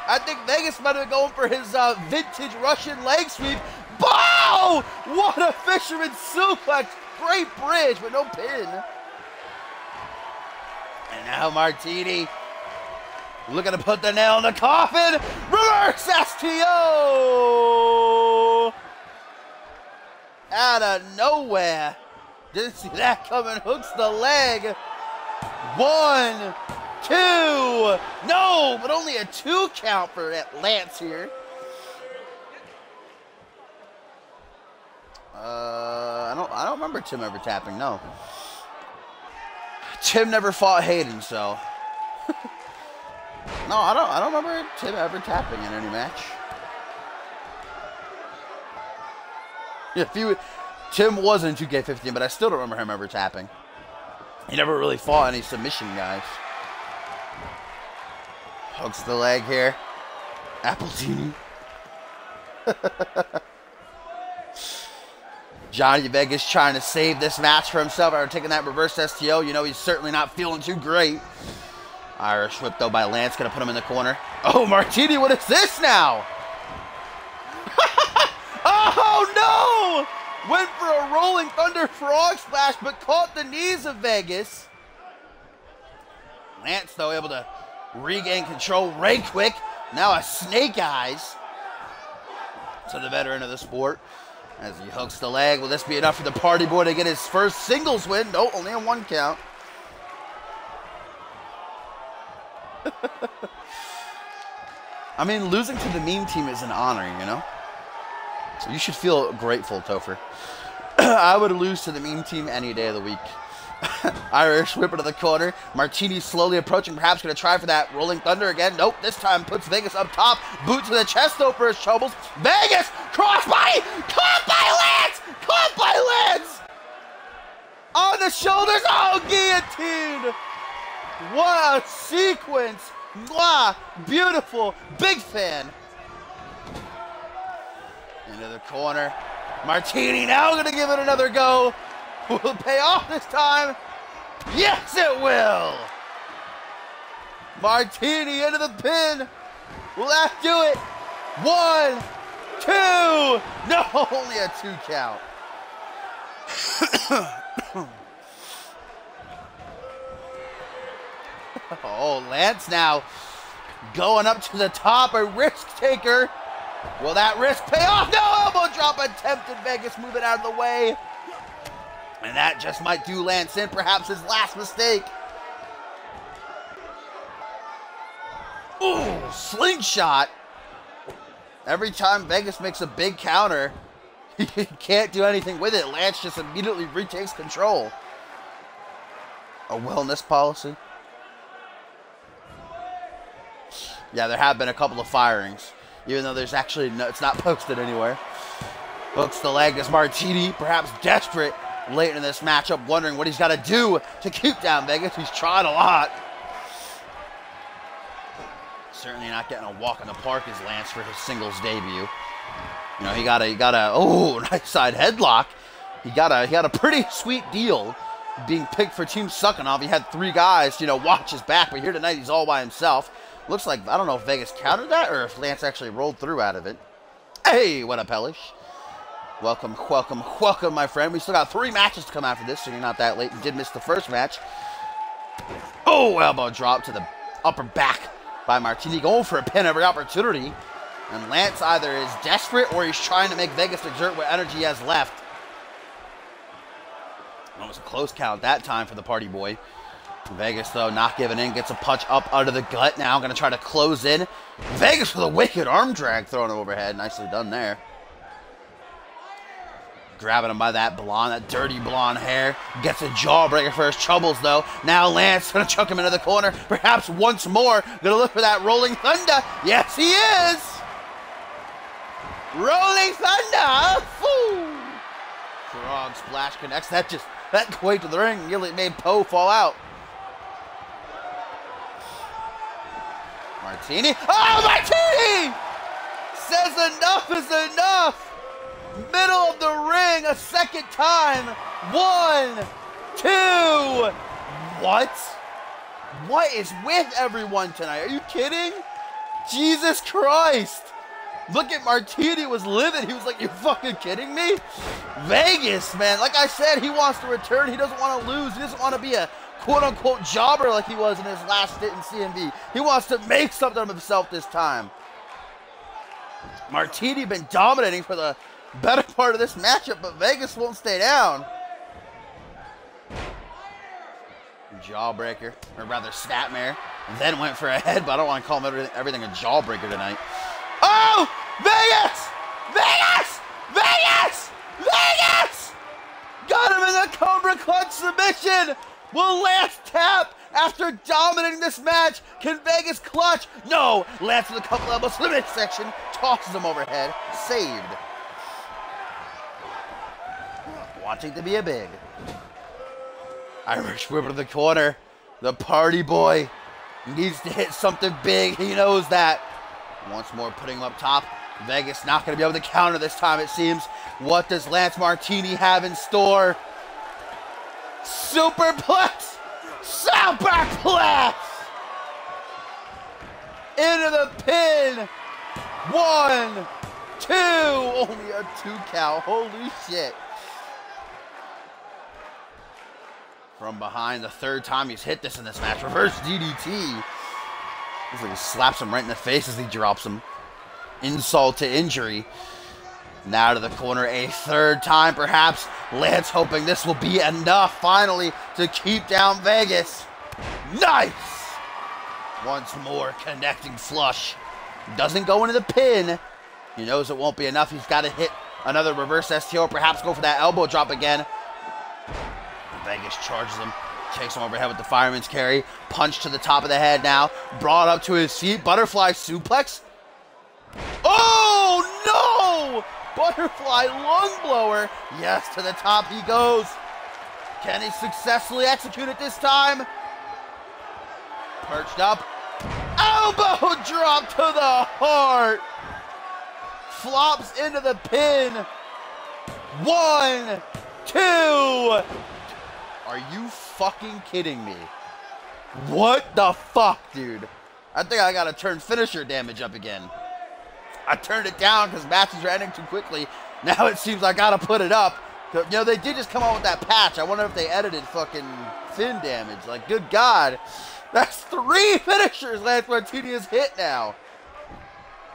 I think Vegas might have been going for his vintage Russian leg sweep. Bow! What a fisherman suplex! Great bridge, but no pin. And now Martini looking to put the nail in the coffin. Reverse STO! Out of nowhere. Didn't see that coming. Hooks the leg. 1, 2. No, but only a 2 count for Lance here. I don't remember Tim ever tapping, no. Tim never fought Hayden, so. No, I don't remember Tim ever tapping in any match. Tim was in 2K15, but I still don't remember him ever tapping. He never really fought any submission guys. Hooks the leg here. Appletini. Johnny Vegas trying to save this match for himself after taking that reverse STO. You know he's certainly not feeling too great. Irish whip though by Lance, gonna put him in the corner. Oh, Martini, what is this now? Oh no! Went for a rolling thunder frog splash, but caught the knees of Vegas. Lance though able to regain control right quick. Now a snake eyes to the veteran of the sport. As he hooks the leg, will this be enough for the party boy to get his first singles win? No, only a 1 count. I mean, losing to the meme team is an honor, you know? So you should feel grateful, Topher. I would lose to the meme team any day of the week. Irish whip into the corner. Martini slowly approaching, perhaps going to try for that rolling thunder again. Nope, this time puts Vegas up top. Boot to the chest though for his troubles. Vegas! Crossbody! Caught by Lance! Caught by Lance! On the shoulders! Oh, guillotine! What a sequence! Mwah! Beautiful! Big fan! Into the corner. Martini now going to give it another go. Will it pay off this time? Yes, it will! Martini into the pin. Will that do it? 1, 2. No, only a 2 count. Oh, Lance now going up to the top, a risk taker. Will that risk pay off? No, elbow drop attempted. Vegas moving out of the way. And that just might do Lance in, perhaps his last mistake. Ooh, slingshot. Every time Vegas makes a big counter, he can't do anything with it. Lance just immediately retakes control. A wellness policy. Yeah, there have been a couple of firings, even though there's actually no, it's not posted anywhere. Hooks the leg as Martini, perhaps desperate late in this matchup, wondering what he's got to do to keep down Vegas. He's tried a lot. Certainly not getting a walk in the park as Lance for his singles debut. You know, he got a oh, nice side headlock. He got a pretty sweet deal being picked for Team Suckinov. He had 3 guys, you know, watch his back, but here tonight he's all by himself. Looks like, I don't know if Vegas countered that or if Lance actually rolled through out of it. Hey, what up, Hellish? Welcome, welcome, welcome, my friend. We still got 3 matches to come after this, so you're not that late. You did miss the first match. Oh, elbow drop to the upper back by Martini. Going for a pin every opportunity. And Lance either is desperate or he's trying to make Vegas exert what energy he has left. Almost a close count that time for the party boy. Vegas, though, not giving in. Gets a punch up under the gut. Now going to try to close in. Vegas with a wicked arm drag, throwing him overhead. Nicely done there. Grabbing him by that blonde, that dirty blonde hair. Gets a jawbreaker for his troubles, though. Now Lance going to chuck him into the corner. Perhaps once more. Going to look for that Rolling Thunder. Yes, he is. Rolling Thunder. Foo. Frog splash connects. That quake to the ring nearly made Poe fall out. Martini. Oh, Martini! Says enough is enough. Middle of the ring a second time. 1, 2. What is with everyone tonight? Are you kidding? Jesus Christ. Look at Martini was livid. He was like, you fucking kidding me? Vegas, man. Like I said, he wants to return. He doesn't want to lose. He doesn't want to be a quote-unquote jobber like he was in his last stint in CMB. He wants to make something of himself this time. Martini been dominating for the better part of this matchup, but Vegas won't stay down. Jawbreaker, or rather snapmare, then went for a head, but I don't want to call him everything a jawbreaker tonight. Oh! Vegas! Vegas! Vegas! Vegas! Got him in the Cobra Clutch submission! Will Lance tap after dominating this match? Can Vegas clutch? No! Lance with a couple elbows, limit section, tosses him overhead, saved. Wanting to be a big. Irish whip to the corner. The party boy needs to hit something big. He knows that. Once more putting him up top. Vegas not going to be able to counter this time, it seems. What does Lance Martini have in store? Superplex! Superplex! Into the pin. 1, 2. Only a 2 count. Holy shit. From behind, the third time he's hit this in this match. Reverse DDT. Looks like he slaps him right in the face as he drops him. Insult to injury. Now to the corner a third time, perhaps. Lance hoping this will be enough, finally, to keep down Vegas. Nice! Once more, connecting flush. Doesn't go into the pin. He knows it won't be enough. He's got to hit another reverse STO, perhaps go for that elbow drop again. Vegas charges him, takes him overhead with the fireman's carry. Punch to the top of the head now. Brought up to his feet. Butterfly suplex. Oh, no! Butterfly lung blower. Yes, to the top he goes. Can he successfully execute it this time? Perched up. Elbow drop to the heart. Flops into the pin. 1, 2. Are you fucking kidding me? What the fuck, dude? I think I gotta turn finisher damage up again. I turned it down because matches are ending too quickly. Now it seems I gotta put it up. You know, they did just come out with that patch. I wonder if they edited fucking fin damage. Like, good God. That's 3 finishers Lance Martini has hit now.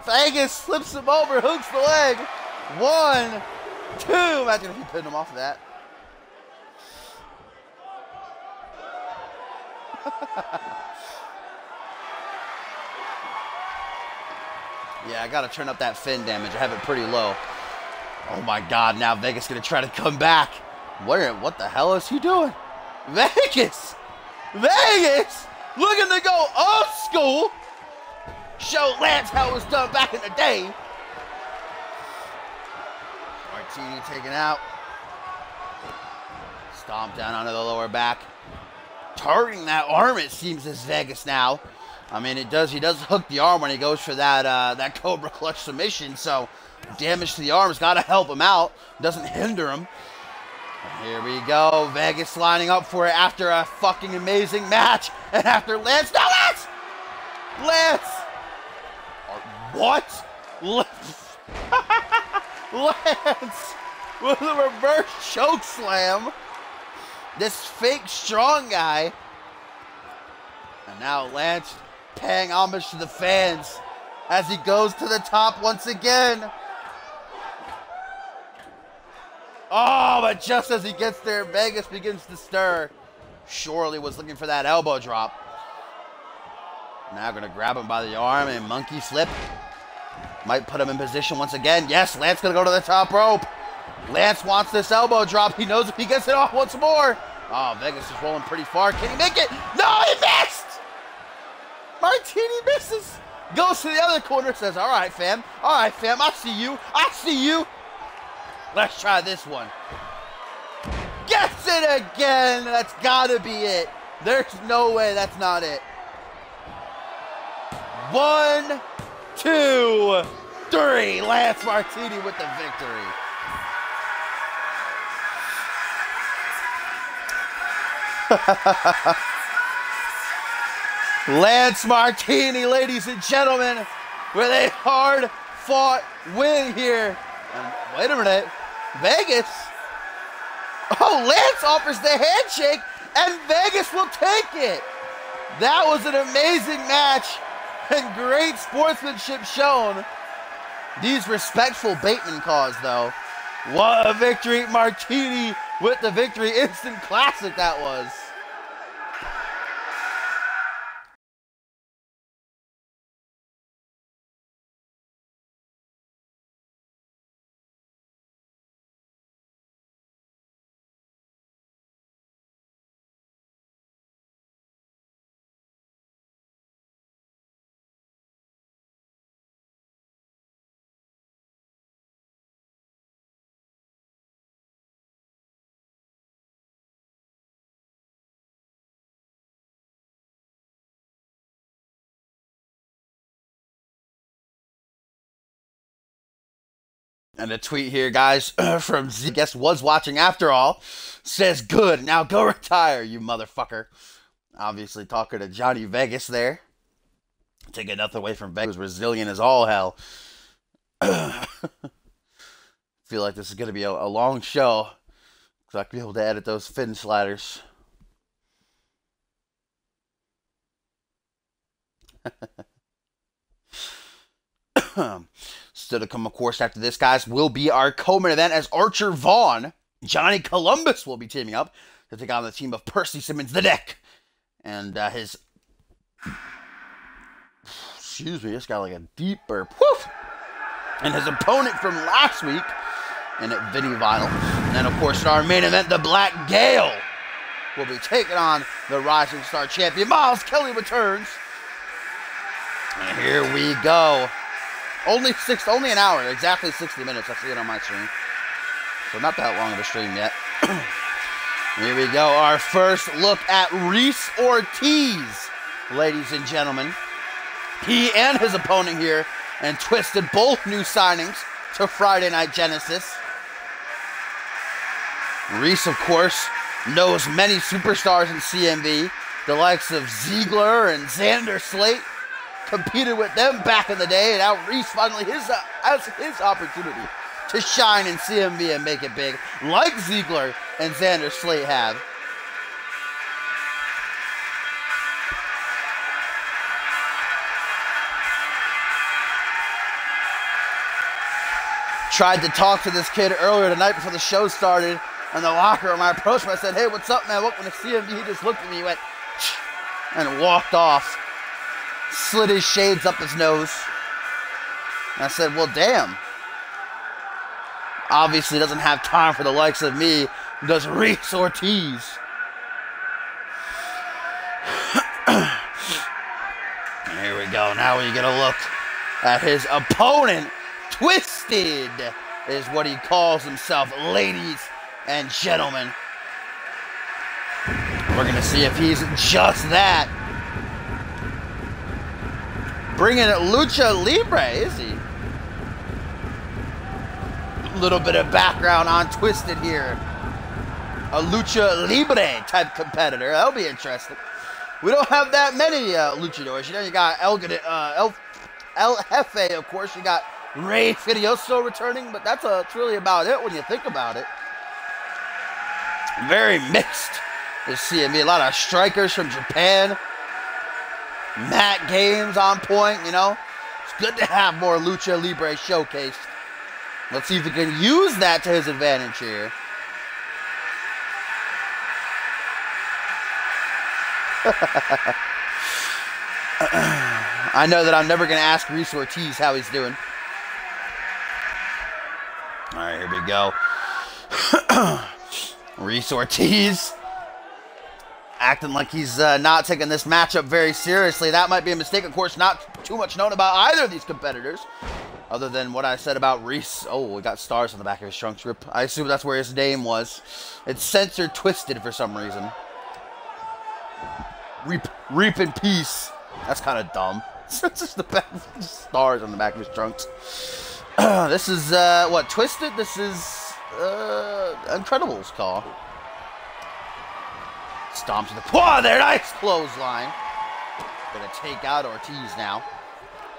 Vegas slips him over, hooks the leg. 1, 2. Imagine if he pinned him off of that. Yeah, I gotta turn up that fin damage. I have it pretty low. Oh my God, now Vegas gonna try to come back. What the hell is he doing? Vegas! Vegas! Looking to go old school! Show Lance how it was done back in the day. Martini taken out. Stomp down onto the lower back. Targeting that arm, it seems, is Vegas now. I mean, he does hook the arm when he goes for that that Cobra Clutch submission, so damage to the arm's got to help him out. Doesn't hinder him. Here we go. Vegas lining up for it after a fucking amazing match. And after Lance. No, Lance! Lance! What? Lance with a reverse choke slam. This fake strong guy. And now Lance paying homage to the fans as he goes to the top once again. Oh, but just as he gets there, Vegas begins to stir. surely was looking for that elbow drop. Now going to grab him by the arm and monkey flip. Might put him in position once again. Yes, Lance going to go to the top rope. Lance wants this elbow drop. He knows if he gets it off once more. Oh, Vegas is rolling pretty far. Can he make it? No, he missed! Martini misses. Goes to the other corner, says, all right, fam. All right, fam, I see you. I see you. Let's try this one. Gets it again. That's got to be it. There's no way that's not it. 1, 2, 3. Lance Martini with the victory. Lance Martini, ladies and gentlemen, with a hard-fought win here. And wait a minute, Vegas. Oh, Lance offers the handshake, and Vegas will take it. That was an amazing match and great sportsmanship shown. These respectful Bateman calls, though. What a victory. Martini with the victory. Instant classic that was. And a tweet here, guys, from Z, guess was watching after all, says, good, now go retire, you motherfucker. Obviously talking to Johnny Vegas there. Taking nothing away from Vegas, resilient as all hell. Feel like this is going to be a long show. So I can be able to edit those fin sliders. Still to come, of course, after this, guys, will be our co-main event as Archer Vaughn, Johnny Columbus will be teaming up to take on the team of Percy Simmons, the Deck, and his, excuse me, just got like a deep burp, woof, and his opponent from last week, and at Vinny Vinyl. And then, of course, in our main event, the Black Gale will be taking on the Rising Star champion. Miles Kelly returns. And here we go. Only an hour, exactly 60 minutes. I see it on my screen. So not that long of a stream yet. Here we go. Our first look at Reese Ortiz, ladies and gentlemen. He and his opponent here, and Twisted, both new signings to Friday Night Genesis. Reese, of course, knows many superstars in CMV, the likes of Ziggler and Xander Slate. Competed with them back in the day, and now Reese finally has his opportunity to shine in CMV and make it big, like Ziggler and Xander Slate have. Tried to talk to this kid earlier tonight before the show started in the locker room. I approached him, I said, hey, what's up, man? Welcome to CMV. He just looked at me, he went, and walked off. Slid his shades up his nose. And I said, well, damn. Obviously doesn't have time for the likes of me. Does Reese Ortiz. Here we go. Now we get a look at his opponent. Twisted is what he calls himself, ladies and gentlemen. We're going to see if he's just that. Bringing it Lucha Libre, is he? A little bit of background on Twisted here. A Lucha Libre type competitor. That'll be interesting. We don't have that many luchadors. You know, you got El Jefe, of course. You got Rey Fidioso returning, but that's really about it when you think about it. Very mixed is CMV. A lot of strikers from Japan. Matt Games on point, you know. It's good to have more Lucha Libre showcased. Let's see if he can use that to his advantage here. I know that I'm never going to ask Reese Ortiz how he's doing. All right, here we go. Reese Ortiz acting like he's not taking this matchup very seriously. That might be a mistake. Of course, not too much known about either of these competitors, other than what I said about Reese. Oh, we got stars on the back of his trunk strip. I assume that's where his name was. It's censored twisted for some reason. Reap in peace. That's kind of dumb. It's just the back, stars on the back of his trunks. This is, what, Twisted? This is, Incredibles call. Stomp to the quad there. Nice clothesline. Gonna take out Ortiz now.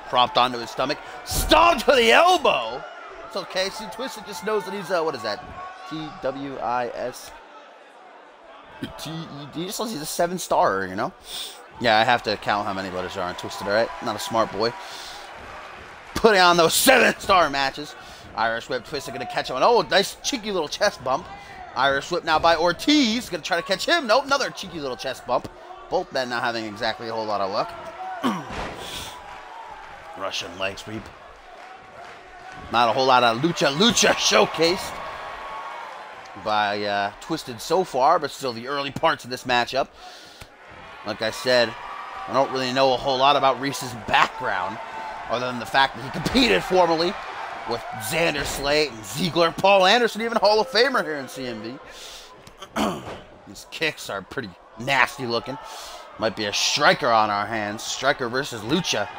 Propped onto his stomach. Stomp to the elbow. It's okay. See, Twisted just knows that he's, what is that? T-W-I-S-T-E-D. Just knows he's a 7-star, you know? Yeah, I have to count how many letters are on Twisted, alright? Not a smart boy. Putting on those 7-star matches. Irish Whip. Twisted gonna catch him. Oh, nice cheeky little chest bump. Irish Whip now by Ortiz. Gonna try to catch him. Nope, another cheeky little chest bump. Both men not having exactly a whole lot of luck. Russian leg sweep. Not a whole lot of lucha showcased by Twisted so far, but still the early parts of this matchup. Like I said, I don't really know a whole lot about Reese's background, other than the fact that he competed formerly with Xander Slate and Ziegler, Paul Anderson, even Hall of Famer here in CMV. These kicks are pretty nasty looking. Might be a striker on our hands. Striker versus Lucha.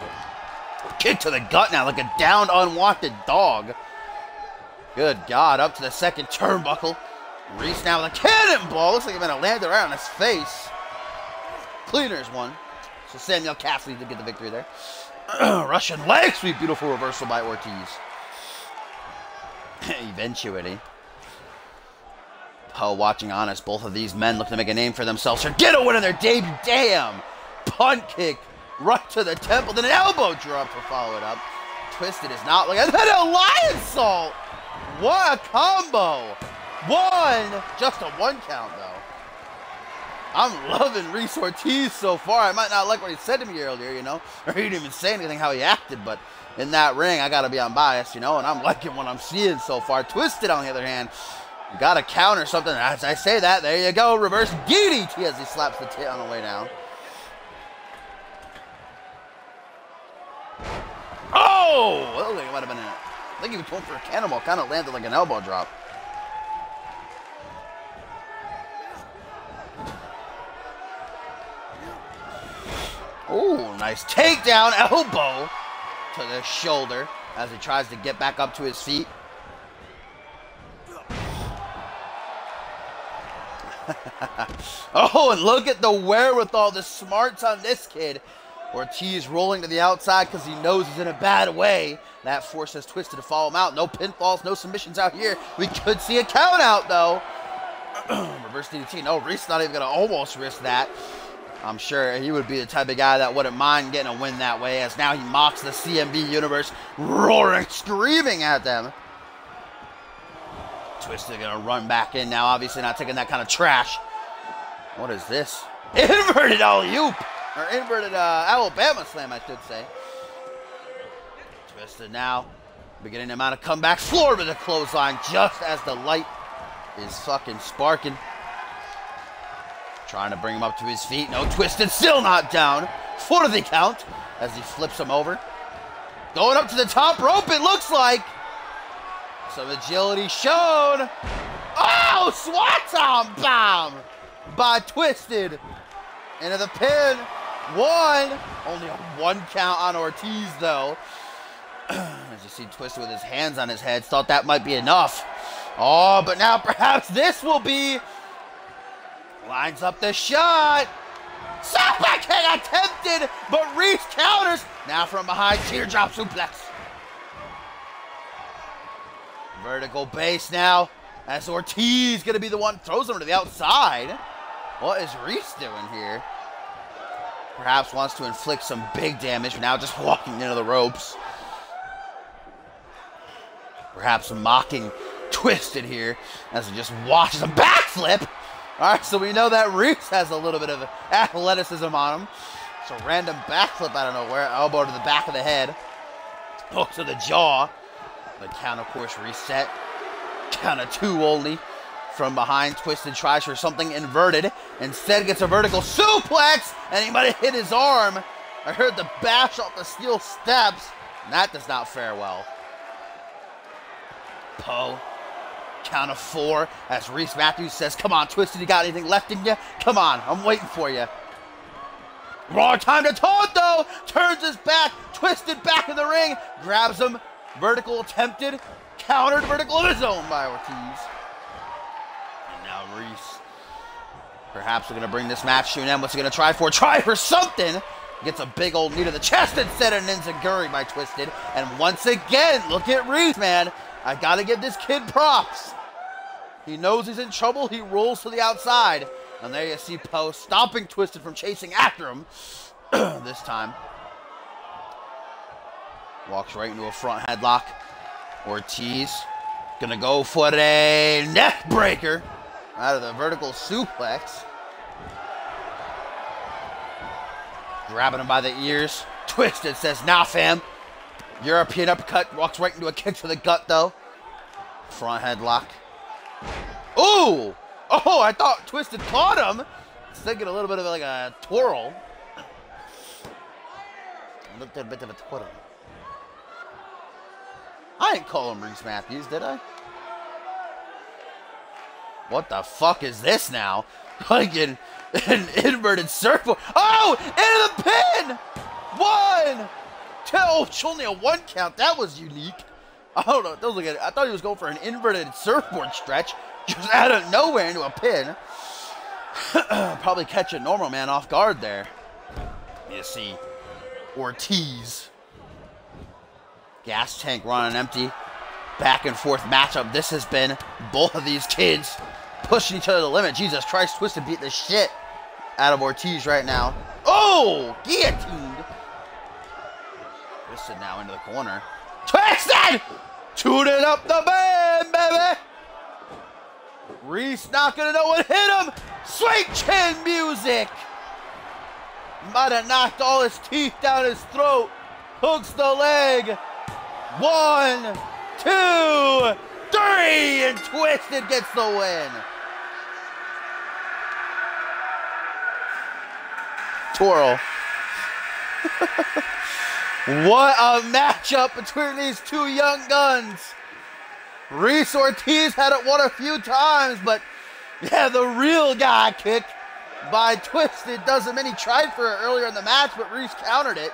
Kick to the gut now like a downed, unwanted dog. Good God, up to the second turnbuckle. Reese now with a cannonball. Looks like he's going to land it right on his face. Cleaners one. So Samuel Cassidy to get the victory there. Russian leg sweep. Beautiful reversal by Ortiz. Eventually. Poe watching on us. Both of these men looking to make a name for themselves. Or get a win in their debut. Damn. Punt kick. Right to the temple. Then an elbow drop to follow it up. Twisted is not looking. And then a lion salt. What a combo. Just a 1 count though. I'm loving Reese Ortiz so far. I might not like what he said to me earlier, you know, or he didn't even say anything how he acted, but in that ring, I got to be unbiased, you know, and I'm liking what I'm seeing so far. Twisted, on the other hand, you got to counter something. As I say that, there you go, reverse DDT as he slaps the tit on the way down. Oh! I think it might have been I think he was going for a cannonball, kind of landed like an elbow drop. Oh, nice takedown, elbow to the shoulder as he tries to get back up to his feet. Oh, and look at the wherewithal, the smarts on this kid. Ortiz rolling to the outside because he knows he's in a bad way. That forces Twisted to follow him out. No pinfalls, no submissions out here. We could see a count out, though. Reverse DDT. No, Reese's not even going to almost risk that. I'm sure he would be the type of guy that wouldn't mind getting a win that way, as now he mocks the CMB universe, roaring, screaming at them. Twisted gonna run back in now, obviously not taking that kind of trash. What is this? Inverted alley-oop! Or inverted Alabama slam, I should say. Twisted now, beginning to mount a comeback, floored with a clothesline just as the light is fucking sparking. Trying to bring him up to his feet. No, Twisted still not down. For the count as he flips him over. Going up to the top rope, it looks like. Some agility shown. Oh, Swanton bomb by Twisted. Into the pin. One. Only a 1 count on Ortiz, though. As you see Twisted with his hands on his head. Thought that might be enough. Oh, but now perhaps this will be. Lines up the shot. Super kick attempted, but Reese counters. Now from behind, teardrop suplex. Vertical base now, as Ortiz going to be the one throws him to the outside. What is Reese doing here? Perhaps wants to inflict some big damage, but now just walking into the ropes. Perhaps mocking Twisted here, as he just watches a backflip. All right, so we know that Reese has a little bit of athleticism on him. So random backflip out of nowhere, elbow to the back of the head, hook to the jaw. The count, of course, reset. Count of 2 only. From behind, Twisted tries for something inverted. Instead gets a vertical suplex, and he might have hit his arm. I heard the bash off the steel steps, and that does not fare well. Poe. Count of 4 as Reese Matthews says, come on, Twisted, you got anything left in you? Come on, I'm waiting for you. Wrong time to taunt, though. Turns his back. Twisted back in the ring. Grabs him. Vertical attempted. Countered vertical of his own by Ortiz. And now Reese. Perhaps we're going to bring this match to an end. What's he going to try for? Try for something. Gets a big old knee to the chest instead of an enziguri by Twisted. And once again, look at Reese, man. I got to give this kid props. He knows he's in trouble. He rolls to the outside. And there you see Poe stopping Twisted from chasing after him this time. Walks right into a front headlock. Ortiz gonna go for a neck breaker out of the vertical suplex. Grabbing him by the ears. Twisted says, nah, fam. European uppercut. Walks right into a kick to the gut, though. Front headlock. Ooh! Oh, I thought Twisted caught him. Thinking a little bit of like a twirl. Looked at a bit of a twirl. I didn't call him Reese Matthews, did I? What the fuck is this now? Like an inverted surfboard. Oh! Into the pin! 1, 2. Oh, it's only a 1 count. That was unique. I don't know. Don't look at it. I thought he was going for an inverted surfboard stretch. Just out of nowhere into a pin. Probably catch a normal man off guard there. You see Ortiz. Gas tank running empty. Back and forth matchup. This has been both of these kids pushing each other to the limit. Jesus Christ, Twisted beat the shit out of Ortiz right now. Oh! Guillotined. Twisted now into the corner. Twisted! Tuning up the band, baby! Reese not gonna know what hit him. Sweet chin music. Might have knocked all his teeth down his throat. Hooks the leg. 1, 2, 3, and Twisted gets the win. Twirl. What a matchup between these two young guns. Reese Ortiz had it won a few times, but yeah, the real guy kick by Twisted does him in. He tried for it earlier in the match, but Reese countered it.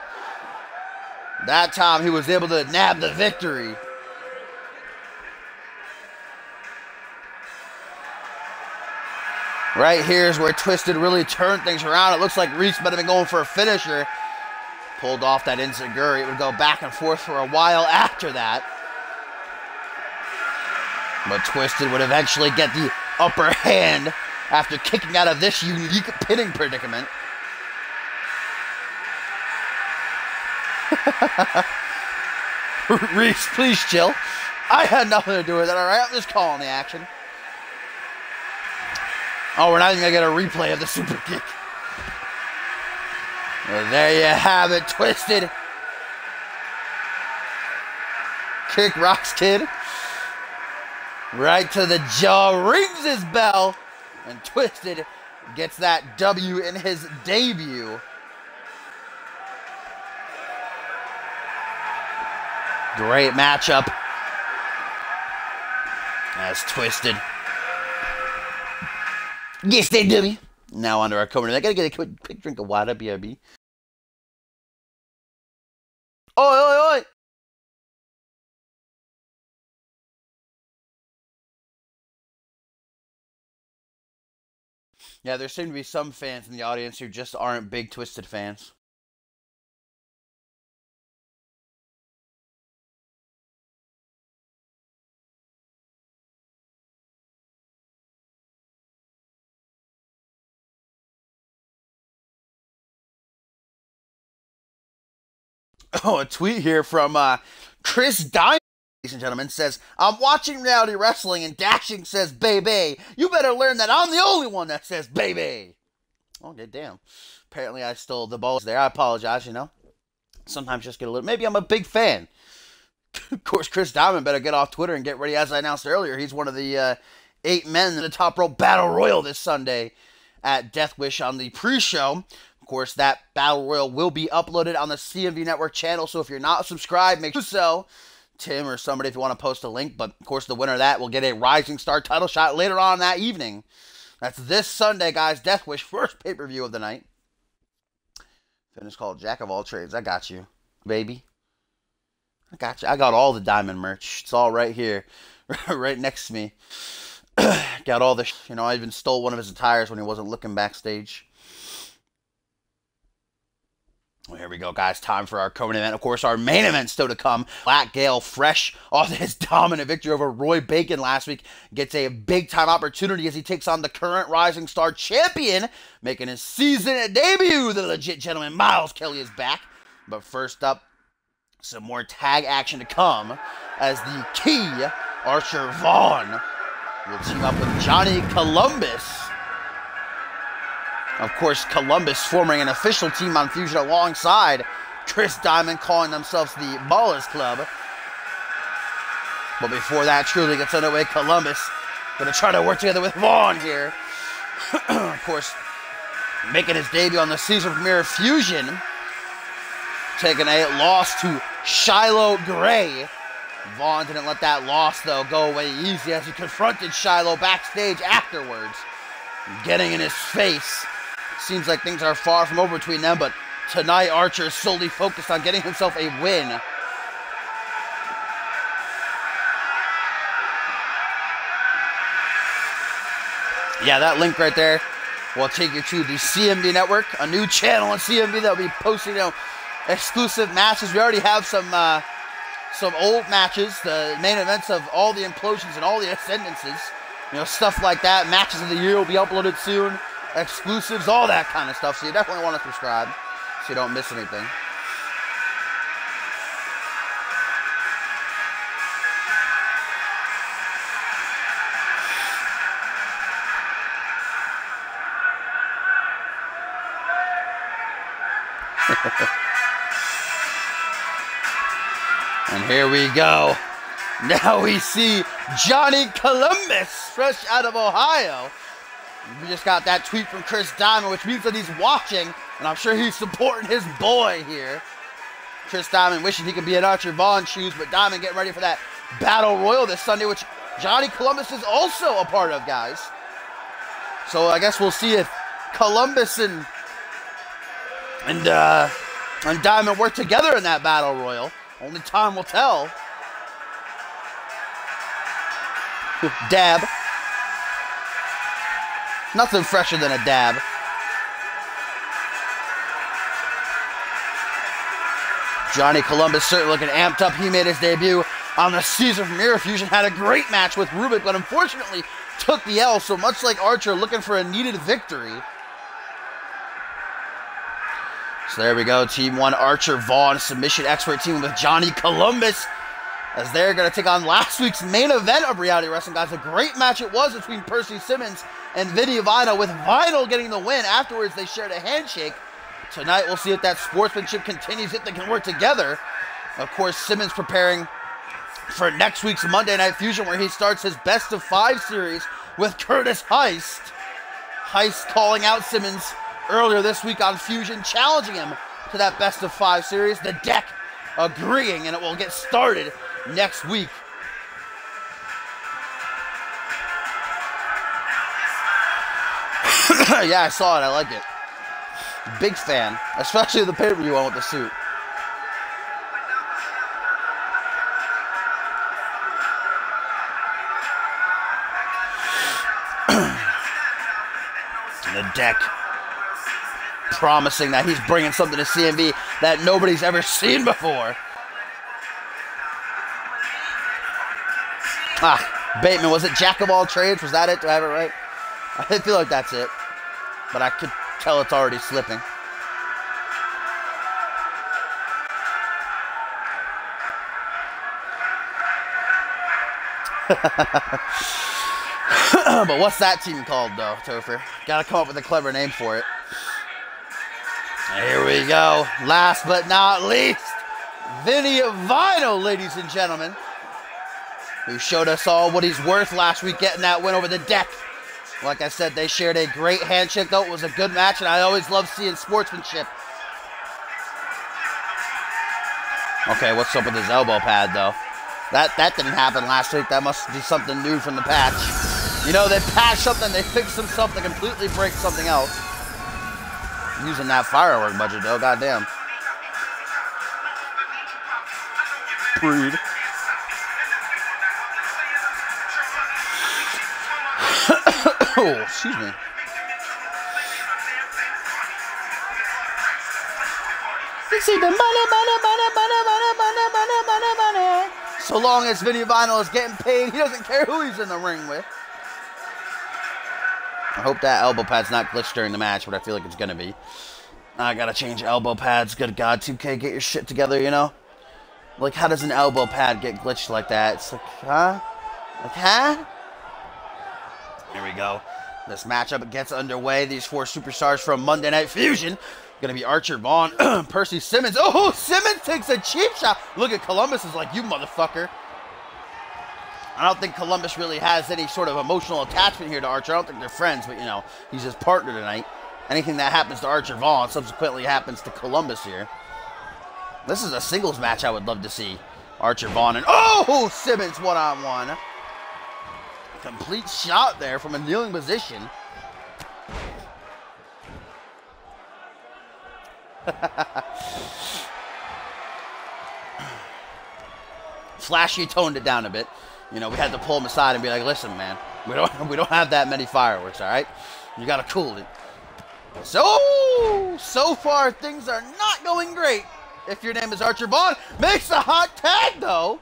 That time he was able to nab the victory. Right here is where Twisted really turned things around. It looks like Reese might have been going for a finisher. Pulled off that enziguri. It would go back and forth for a while after that. But Twisted would eventually get the upper hand after kicking out of this unique pinning predicament. Reese, please chill. I had nothing to do with it, alright? I'm just calling the action. Oh, we're not even going to get a replay of the super kick. Well, there you have it, Twisted. Kick rocks, kid. Right to the jaw, rings his bell, and Twisted gets that W in his debut. Great matchup as Twisted gets that W. Now under our co-main, I gotta get a quick drink of water, BRB. Oi, oi, oi! Yeah, there seem to be some fans in the audience who just aren't big Twisted fans. Oh, a tweet here from Chris Diamond. ladies and gentlemen, says, I'm watching reality wrestling and Dashing says, baby. You better learn that I'm the only one that says, baby. Okay, damn. Apparently I stole the balls there. I apologize, you know. Sometimes just get a little... Maybe I'm a big fan. Of course, Chris Diamond better get off Twitter and get ready. As I announced earlier, he's one of the 8 men in the Top Rope Battle Royal this Sunday at Death Wish on the pre-show. Of course, that Battle Royal will be uploaded on the CMV Network channel, so if you're not subscribed, make sure to do so. Tim or somebody if you want to post a link, but of course the winner of that will get a Rising Star title shot later on that evening. That's this Sunday, guys. Death Wish, first pay-per-view of the night. Finish called Jack of All Trades. I got you, baby. I got you. I got all the Diamond merch. It's all right here, right next to me. Got all the, you know, I even stole one of his attires when he wasn't looking backstage. Well, here we go, guys. Time for our co-main event. Of course, our main event still to come. Black Gale, fresh off his dominant victory over Roy Bacon last week, gets a big-time opportunity as he takes on the current Rising Star champion, making his season debut. The legit gentleman, Miles Kelly, is back. But first up, some more tag action to come as the key, Archer Vaughn, will team up with Johnny Columbus. Of course, Columbus forming an official team on Fusion alongside Chris Diamond, calling themselves the Ballers Club. But before that truly gets underway, Columbus going to try to work together with Vaughn here. Of course, making his debut on the season premiere of Fusion, taking a loss to Shiloh Gray. Vaughn didn't let that loss, though, go away easy as he confronted Shiloh backstage afterwards, getting in his face. Seems like things are far from over between them, but tonight Archer is solely focused on getting himself a win. Yeah, that link right there will take you to the CMV Network, a new channel on CMV that will be posting, you know, exclusive matches. We already have some old matches, the main events of all the Implosions and all the Ascendances, you know, stuff like that. Matches of the year will be uploaded soon. Exclusives, all that kind of stuff. So you definitely want to subscribe so you don't miss anything. And here we go. Now we see Johnny Columbus, fresh out of Ohio. We just got that tweet from Chris Diamond, which means that he's watching, and I'm sure he's supporting his boy here. Chris Diamond wishing he could be in Archer Vaughn's shoes, but Diamond getting ready for that Battle Royal this Sunday, which Johnny Columbus is also a part of, guys. So I guess we'll see if Columbus and Diamond work together in that Battle Royal. Only time will tell. Dab. Nothing fresher than a dab. Johnny Columbus certainly looking amped up. He made his debut on the season premiere. Fusion had a great match with Rubik, but unfortunately took the L. So much like Archer, looking for a needed victory. So there we go. Team 1, Archer Vaughn, submission expert team with Johnny Columbus, as they're going to take on last week's main event of Reality Wrestling, guys. A great match it was between Percy Simmons and Vinny Vinyl, with Vinyl getting the win. Afterwards, they shared a handshake. Tonight, we'll see if that sportsmanship continues, if they can work together. Of course, Simmons preparing for next week's Monday Night Fusion, where he starts his best-of-5 series with Curtis Heist. Heist calling out Simmons earlier this week on Fusion, challenging him to that best-of-5 series. The deck agreeing, and it will get started next week. Yeah, I saw it. I like it. Big fan. Especially the pay-per-view one with the suit. The deck promising that he's bringing something to CMV that nobody's ever seen before. Bateman, was it Jack of All Trades? Was that it? Do I have it right? I feel like that's it. But I could tell it's already slipping. But what's that team called, though, Topher? Gotta come up with a clever name for it. And here we go. Last but not least, Vinny Vino, ladies and gentlemen, who showed us all what he's worth last week getting that win over the Deck. Like I said, they shared a great handshake, though. It was a good match, and I always love seeing sportsmanship. Okay, what's up with his elbow pad, though? That didn't happen last week. That must be something new from the patch. You know, they patch something, they fix some stuff, they completely break something else. Using that firework budget, though, goddamn. Rude. Oh, excuse me. You see the money. So long as Vinny Vino is getting paid, he doesn't care who he's in the ring with. I hope that elbow pad's not glitched during the match, but I feel like it's gonna be. I gotta change elbow pads. Good God, 2K, get your shit together, you know? Like, how does an elbow pad get glitched like that? It's like, huh? Like, huh? Here we go. This matchup gets underway. These four superstars from Monday Night Fusion. Gonna be Archer Vaughn, Percy Simmons. Oh, Simmons takes a cheap shot. Look at Columbus is like, you motherfucker. I don't think Columbus really has any sort of emotional attachment here to Archer. I don't think they're friends, but, you know, he's his partner tonight. Anything that happens to Archer Vaughn subsequently happens to Columbus here. This is a singles match I would love to see. Archer Vaughn and, oh, Simmons one-on-one. Complete shot there from a kneeling position. Flashy toned it down a bit. You know, we had to pull him aside and be like, listen, man, we don't have that many fireworks, all right? You gotta cool it. So far things are not going great. If your name is Archer Vaughn, makes a hot tag though.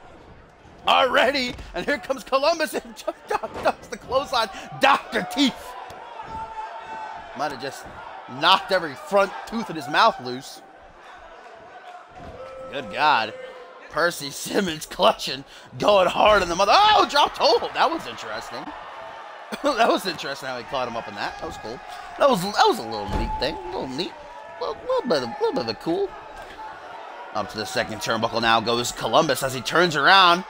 Already, and here comes Columbus and ducks the clothesline. Dr. Teeth. Might have just knocked every front tooth in his mouth loose. Good God. Percy Simmons clutching, going hard on the mother. Oh, dropped hold. That was interesting. That was interesting how he caught him up in that. That was cool. That was a little neat thing. A little neat. A little bit of a cool. Up to the second turnbuckle now goes Columbus as he turns around.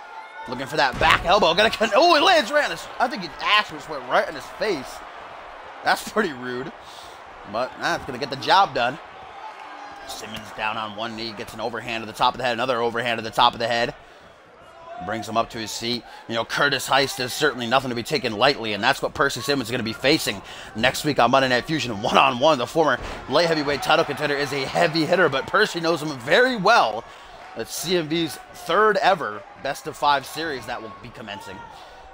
Looking for that back elbow. Oh, it lands right on his... I think his ass just went right in his face. That's pretty rude. But that's going to get the job done. Simmons down on one knee. Gets an overhand to the top of the head. Another overhand to the top of the head. Brings him up to his feet. You know, Curtis Heist is certainly nothing to be taken lightly. And that's what Percy Simmons is going to be facing next week on Monday Night Fusion. One-on-one. The former light heavyweight title contender is a heavy hitter. But Percy knows him very well. It's CMV's third ever best of 5 series that will be commencing.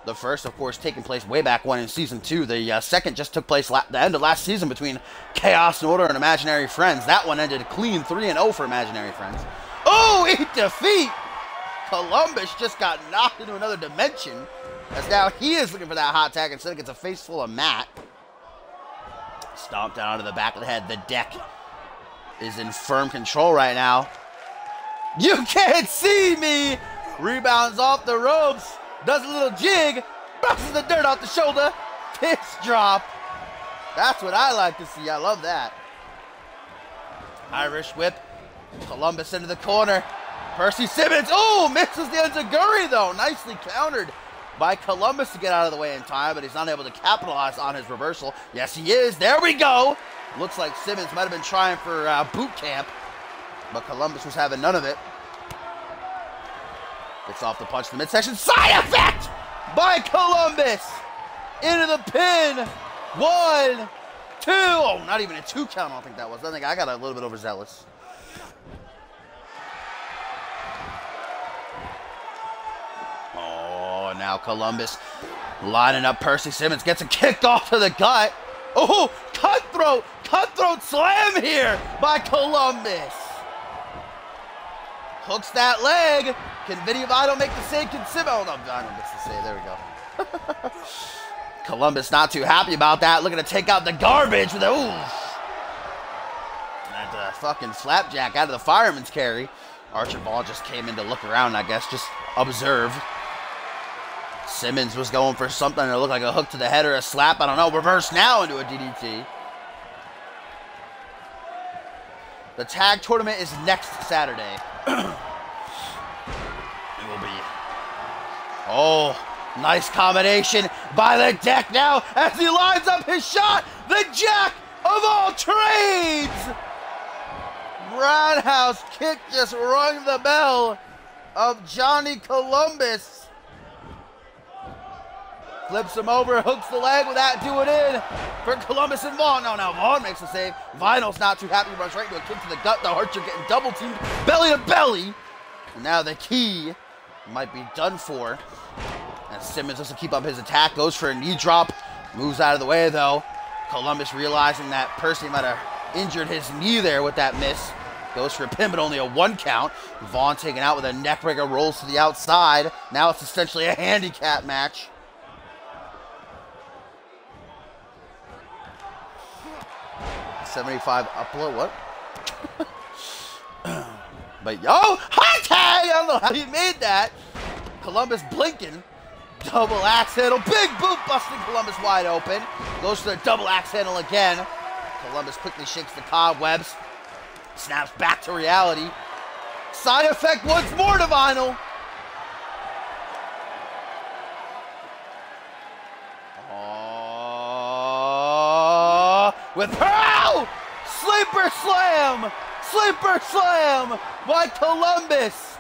The first, of course, taking place way back when in Season 2. The second just took place the end of last season between Chaos and Order and Imaginary Friends. That one ended clean 3-0 for Imaginary Friends. Oh, eat defeat! Columbus just got knocked into another dimension. As now he is looking for that hot tag. Instead, it gets a face full of mat. Stomped down onto the back of the head. The Deck is in firm control right now. You can't see me! Rebounds off the ropes. Does a little jig. Brushes the dirt off the shoulder. Pitch drop. That's what I like to see. I love that. Irish whip. Columbus into the corner. Percy Simmons. Oh, misses the enziguri though. Nicely countered by Columbus to get out of the way in time, but he's not able to capitalize on his reversal. Yes, he is. There we go. Looks like Simmons might have been trying for boot camp. But Columbus was having none of it. Gets off the punch in the midsection. Side effect by Columbus. Into the pin. 1, 2. Oh, not even a 2 count, I don't think that was. I think I got a little bit overzealous. Oh, now Columbus lining up Percy Simmons. Gets a kick off to the gut. Oh, cutthroat slam here by Columbus. Hooks that leg. Can Vinny Vino make the save? Can Simmons? Oh, no, Vino gets the save. There we go. Columbus not too happy about that. Looking to take out the garbage with a oof. That fucking flapjack out of the fireman's carry. Archer Vaughn just came in to look around, I guess. Just observe. Simmons was going for something that looked like a hook to the head or a slap. I don't know. Reverse now into a DDT. The tag tournament is next Saturday. It will be. Oh, nice combination by the Deck now as he lines up his shot. The Jack of all trades. Roundhouse kick just rung the bell of Johnny Columbus. Flips him over, hooks the leg without doing in for Columbus and Vaughn. No, now Vaughn makes a save. Vinyl's not too happy, runs right into a kick to the gut. The Archer getting double teamed belly to belly. And now the Key might be done for. And Simmons doesn't keep up his attack, goes for a knee drop, moves out of the way though. Columbus realizing that Percy might have injured his knee there with that miss. Goes for a pin, but only a 1 count. Vaughn taken out with a neckbreaker, rolls to the outside. Now it's essentially a handicap match. $75 upload, what? But yo, hot tag! I don't know how he made that. Columbus blinking. Double axe handle, big boot busting Columbus wide open. Goes for the double axe handle again. Columbus quickly shakes the cobwebs. Snaps back to reality. Side effect once more to Vinyl. With Pearl! Sleeper slam! Sleeper slam by Columbus!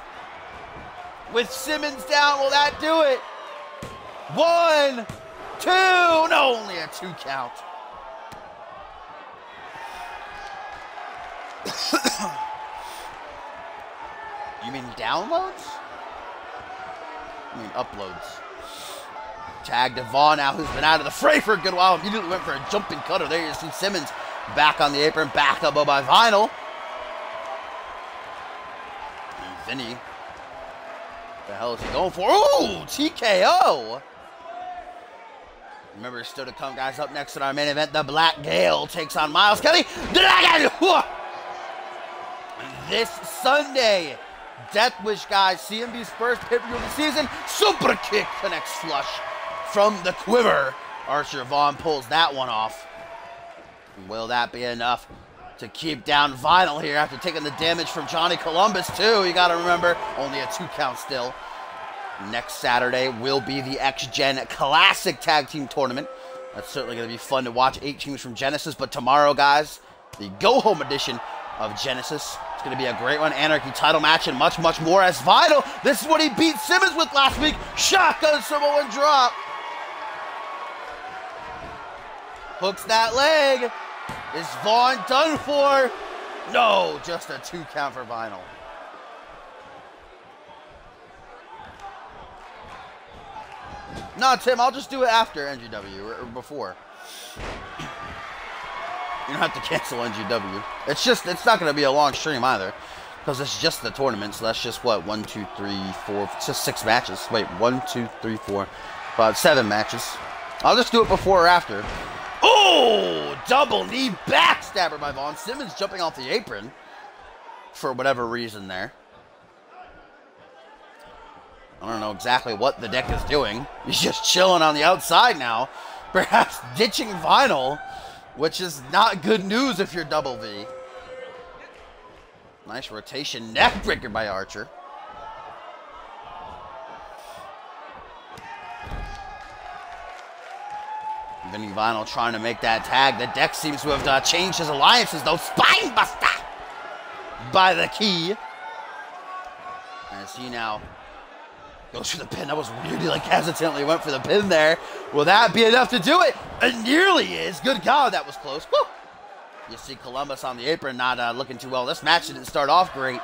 With Simmons down, will that do it? 1, 2, no, only a 2 count. You mean downloads? I mean uploads. Tag to Vaughn now, who's been out of the fray for a good while. Immediately went for a jumping cutter. There you see Simmons back on the apron, back up by Vinyl. And Vinny, what the hell is he going for? Ooh, TKO. Remember, still to come, guys. Up next in our main event, the Black Gale takes on Miles Kelly. This Sunday, Death Wish, guys, CMB's first pay-per-view of the season. Super kick connects flush from the quiver. Archer Vaughn pulls that one off. Will that be enough to keep down Vinyl here after taking the damage from Johnny Columbus, too? You got to remember, only a 2 count still. Next Saturday will be the X-Gen Classic Tag Team Tournament. That's certainly going to be fun to watch. 8 teams from Genesis. But tomorrow, guys, the go-home edition of Genesis. It's going to be a great one. Anarchy title match and much, much more as Vinyl. This is what he beat Simmons with last week. Shotgun Samoan drop. Hooks that leg. Is Vaughn done for? No, just a 2 count for Vinyl. No, Tim, I'll just do it after NGW or before. You don't have to cancel NGW. It's not going to be a long stream either, because it's just the tournament. So that's just what, 1, 2, 3, 4. It's just 6 matches. Wait, 1, 2, 3, 4, 5, 7 matches. I'll just do it before or after. Oh, double knee backstabber by Vaughn. Simmons jumping off the apron for whatever reason there. I don't know exactly what the Deck is doing. He's just chilling on the outside now. Perhaps ditching Vinyl, which is not good news if you're Double V. Nice rotation neckbreaker by Archer. Vinny Vinyl trying to make that tag. The Deck seems to have changed his alliances, though. Spine buster by the Key. As he now goes for the pin. That was weird. He hesitantly went for the pin there. Will that be enough to do it? It nearly is. Good God, that was close. Woo! You see Columbus on the apron not looking too well. This match didn't start off great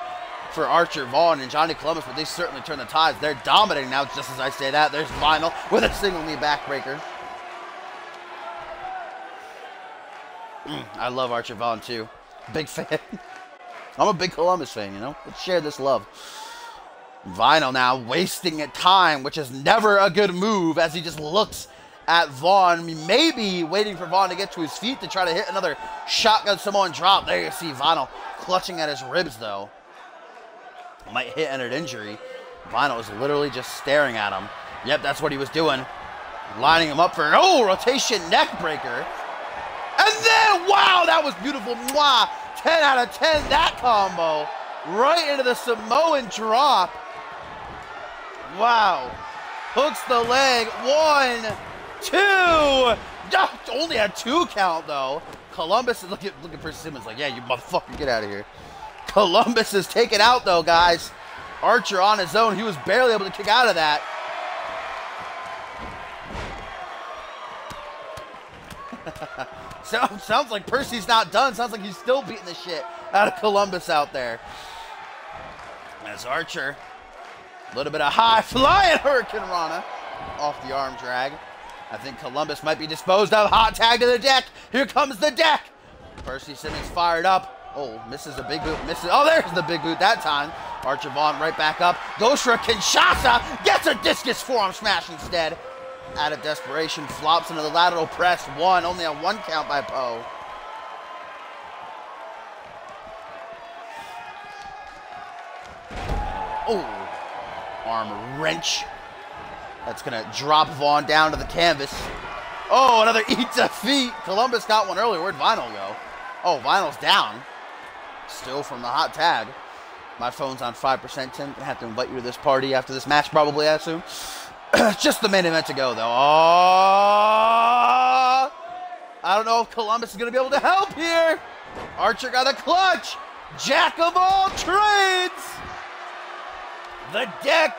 for Archer Vaughn and Johnny Columbus, but they certainly turned the tides. They're dominating now, just as I say that. There's Vinyl with a single knee backbreaker. I love Archer Vaughn, too. Big fan. I'm a big Columbus fan, you know? Let's share this love. Vinyl now wasting time, which is never a good move, as he just looks at Vaughn, maybe waiting for Vaughn to get to his feet to try to hit another shotgun Samoan drop. There you see Vinyl clutching at his ribs, though. Might hit an injury. Vinyl is literally just staring at him. Yep, that's what he was doing. Lining him up for an, rotation neck breaker. And then, wow, that was beautiful. Mwah. 10 out of 10, that combo. Right into the Samoan drop. Wow. Hooks the leg. 1, 2. Only a 2 count, though. Columbus is looking for Simmons like, yeah, you motherfucker, get out of here. Columbus is taken out, though, guys. Archer on his own. He was barely able to kick out of that. Sounds like Percy's not done. Sounds like he's still beating the shit out of Columbus out there. As Archer, a little bit of high flying Hurricane Rana off the arm drag. I think Columbus might be disposed of. Hot tag to the deck. Here comes the deck. Percy Simmons fired up. Oh, misses a big boot. Misses. Oh, there's the big boot that time. Archer Vaughn right back up. Goes for a Kinshasa. Gets a discus forearm smash instead. Out of desperation, flops into the lateral press. 1, only a 1 count by Poe. Oh, arm wrench. That's gonna drop Vaughn down to the canvas. Oh, another eat defeat. Columbus got one earlier. Where'd Vinyl go? Oh, Vinyl's down. Still from the hot tag. My phone's on 5%, Tim. I have to invite you to this party after this match, probably, I assume. Just the main event to go, though. Oh! I don't know if Columbus is going to be able to help here. Archer got a clutch. Jack of all trades. The deck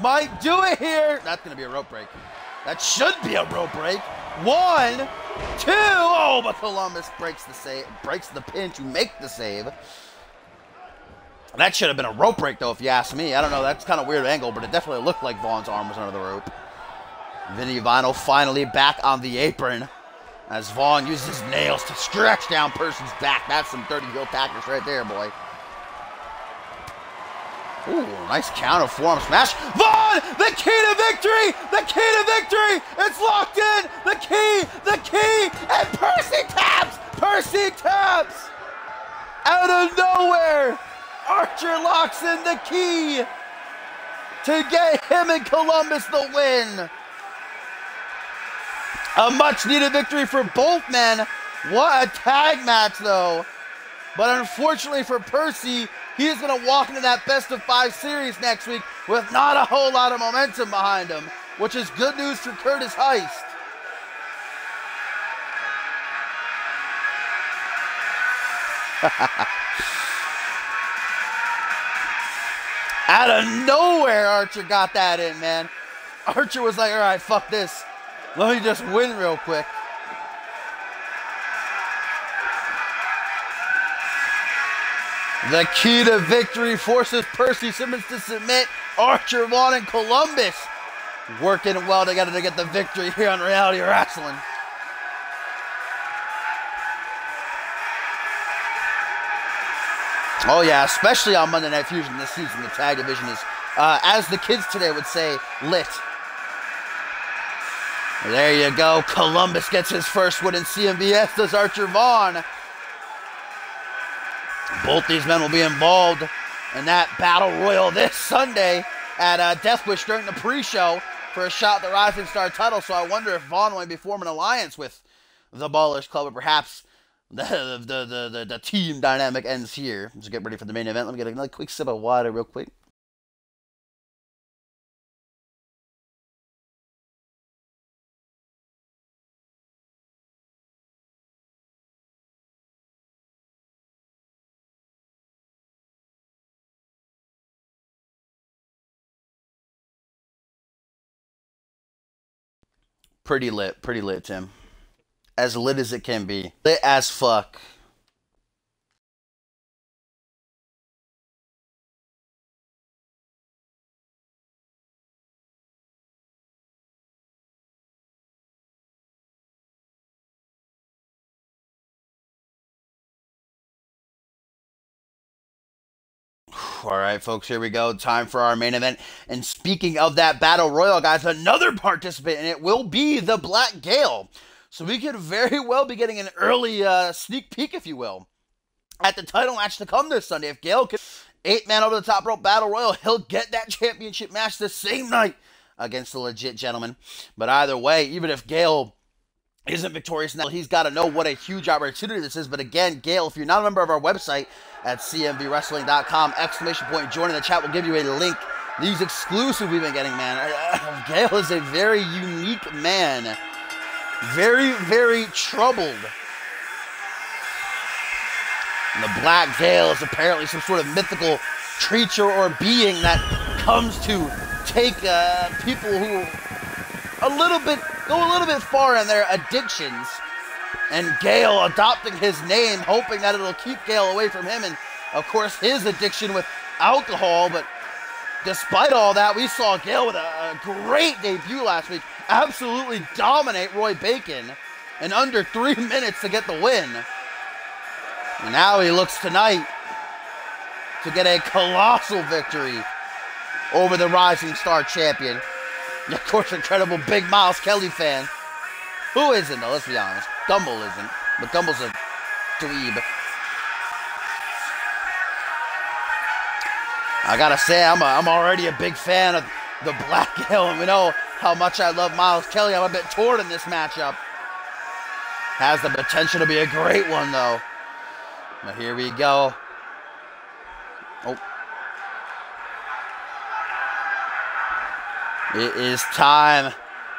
might do it here. That's going to be a rope break. That should be a rope break. 1, 2. Oh, but Columbus breaks the save, breaks the pin to make the save. That should have been a rope break, though, if you ask me. I don't know. That's kind of a weird angle, but it definitely looked like Vaughn's arm was under the rope. Vinny Vinyl finally back on the apron as Vaughn uses his nails to stretch down Percy's back. That's some dirty heel tactics right there, boy. Ooh, nice counter forearm smash. Vaughn, the key to victory! The key to victory! It's locked in! The key! And Percy taps! Percy taps! Out of nowhere! Archer locks in the key to get him and Columbus the win. A much-needed victory for both men. What a tag match, though. But unfortunately for Percy, he is going to walk into that best-of-5 series next week with not a whole lot of momentum behind him, which is good news for Curtis Heist. Out of nowhere, Archer got that in, man. Archer was like, all right, fuck this. Let me just win real quick. The key to victory forces Percy Simmons to submit. Archer, Vaughn, and Columbus working well together to get the victory here on Reality Wrestling. Oh yeah, especially on Monday Night Fusion this season, the tag division is, as the kids today would say, lit. There you go. Columbus gets his first win in CMBS, does Archer Vaughn. Both these men will be involved in that battle royal this Sunday at Death Wish during the pre-show for a shot at the Rising Star title. So I wonder if Vaughn might be forming an alliance with the Ballers Club, or perhaps the team dynamic ends here. Let's get ready for the main event. Let me get another quick sip of water real quick. Pretty lit, Tim. As lit as it can be. Lit as fuck. All right, folks, here we go. Time for our main event. And speaking of that Battle Royal, guys, another participant, and it will be the Black Gale. So we could very well be getting an early sneak peek, if you will, at the title match to come this Sunday. If Gale can 8-man over the top rope Battle Royal, he'll get that championship match the same night against the legit gentleman. But either way, even if Gale isn't victorious now, he's got to know what a huge opportunity this is. But again, Gale, if you're not a member of our website at cmvwrestling.com, ! join in the chat, will give you a link. These exclusive we've been getting, man. Gale is a very unique man. Very, very troubled. And the Black Gale is apparently some sort of mythical creature or being that comes to take people who go a little bit far in their addictions. And Gale adopting his name, hoping that it'll keep Gale away from him. And, of course, his addiction with alcohol. But despite all that, we saw Gale with a great debut last week. Absolutely dominate Roy Bacon in under 3 minutes to get the win. And now he looks tonight to get a colossal victory over the Rising Star champion. And of course, incredible big Miles Kelly fan. Who isn't, though? Let's be honest. Gumble isn't. But Gumble's a dweeb. I gotta say, I'm already a big fan of the Black Gale, and we know how much I love Miles Kelly. I'm a bit torn in this matchup. Has the potential to be a great one, though. But here we go. Oh. It is time.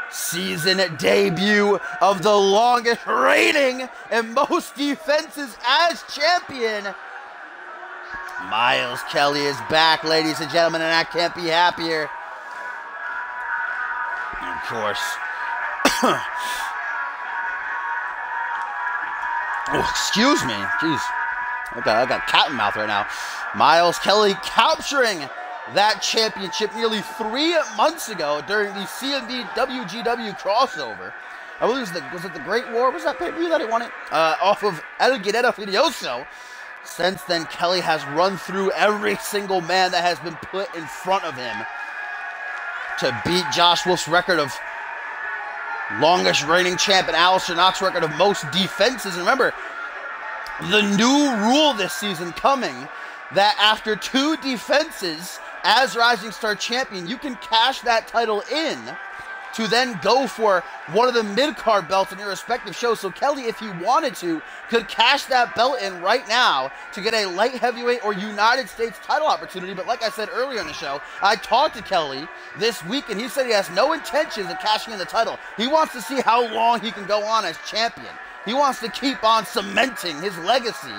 Season debut of the longest reigning and most defenses as champion. Miles Kelly is back, ladies and gentlemen, and I can't be happier. And of course. Oh, excuse me. Jeez. I got cat in mouth right now. Miles Kelly capturing that championship nearly 3 months ago during the CMV WGW crossover. I believe was it the Great War? Was that pay-per-view that he won it? Off of El Guerrero Furioso. Since then, Kelly has run through every single man that has been put in front of him to beat Josh Wolf's record of longest reigning champ and Alistair Knox's record of most defenses. And remember, the new rule this season coming, that after 2 defenses as Rising Star champion, you can cash that title in to then go for one of the mid-card belts in your respective shows. So Kelly, if he wanted to, could cash that belt in right now to get a light heavyweight or United States title opportunity. But like I said earlier in the show, I talked to Kelly this week, and he said he has no intentions of cashing in the title. He wants to see how long he can go on as champion. He wants to keep on cementing his legacy.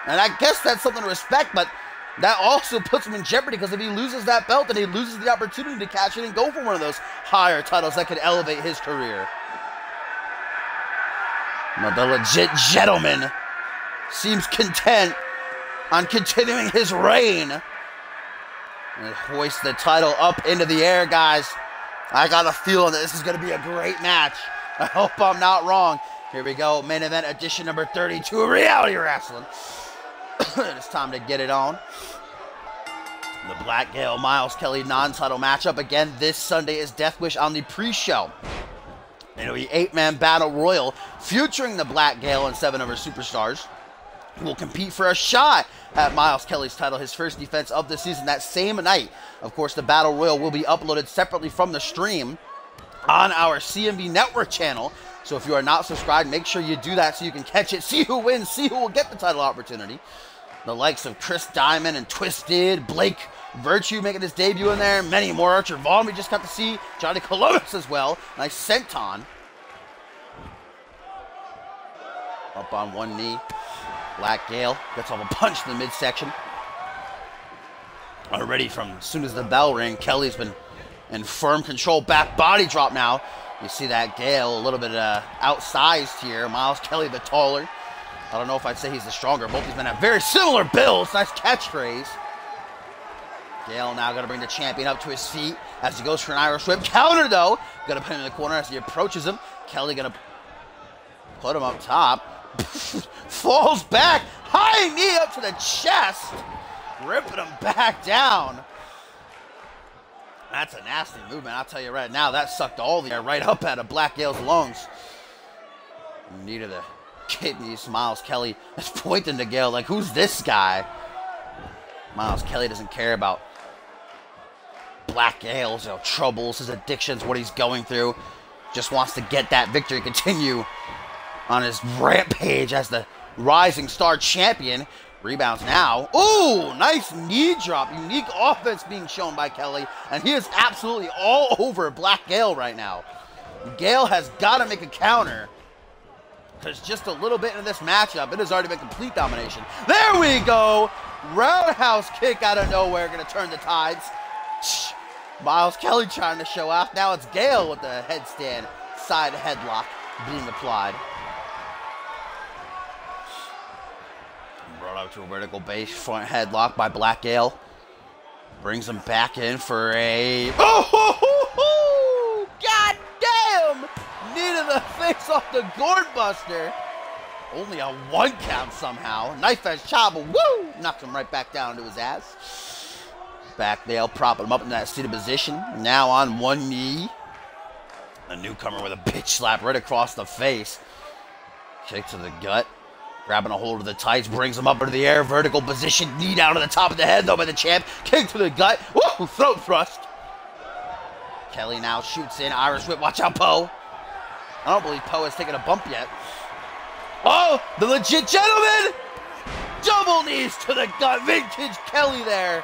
And I guess that's something to respect, but that also puts him in jeopardy, because if he loses that belt, then he loses the opportunity to cash in and go for one of those higher titles that could elevate his career. But the legit gentleman seems content on continuing his reign. And hoist the title up into the air, guys. I got a feeling that this is going to be a great match. I hope I'm not wrong. Here we go, main event edition number 32 of Reality Wrestling. It's time to get it on. The Black Gale Miles Kelly non-title matchup again this Sunday is Death Wish on the pre-show. It'll be 8-man battle royal featuring the Black Gale and 7 of her superstars, who will compete for a shot at Miles Kelly's title, his first defense of the season, that same night. Of course, the battle royal will be uploaded separately from the stream on our CMV Network channel. So if you are not subscribed, make sure you do that so you can catch it, see who wins, see who will get the title opportunity. The likes of Chris Diamond and Twisted, Blake Virtue making his debut in there, many more. Archer Vaughn, we just got to see Johnny Columbus as well. Nice senton. Up on one knee. Black Gale gets off a punch in the midsection. Already from as soon as the bell rang, Kelly's been in firm control. Back body drop now. You see that Gale a little bit outsized here. Miles Kelly, the taller. I don't know if I'd say he's the stronger. Both these men have very similar builds. Nice catchphrase. Gale now going to bring the champion up to his feet as he goes for an Irish whip. Counter, though. Going to put him in the corner as he approaches him. Kelly going to put him up top. Falls back. High knee up to the chest. Ripping him back down. That's a nasty movement, I'll tell you right now. That sucked all the air right up out of Black Gale's lungs. Knee to the kidneys. Miles Kelly is pointing to Gale like, who's this guy? Miles Kelly doesn't care about Black Gale's troubles, his addictions, what he's going through. Just wants to get that victory, continue on his rampage as the Rising Star champion. Rebounds now. Ooh, nice knee drop. Unique offense being shown by Kelly. And he is absolutely all over Black Gale right now. Gale has got to make a counter. Because just a little bit into this matchup, it has already been complete domination. There we go. Roundhouse kick out of nowhere. Going to turn the tides. Miles Kelly trying to show off. Now it's Gale with the headstand. Side headlock being applied. Brought up to a vertical base front headlock by Black Gale. Brings him back in for a... Oh! God damn! Knee to the face off the Gourd Buster. Only a 1 count somehow. Knife edge chop. Woo! Knocks him right back down to his ass. Back Gale propping him up in that seated position. Now on one knee. A newcomer with a bitch slap right across the face. Kick to the gut. Grabbing a hold of the tights, brings him up into the air. Vertical position, knee down to the top of the head, though, by the champ. Kick to the gut. Woo! Throat thrust. Kelly now shoots in. Irish whip. Watch out, Poe. I don't believe Poe has taken a bump yet. Oh, the legit gentleman. Double knees to the gut. Vintage Kelly there.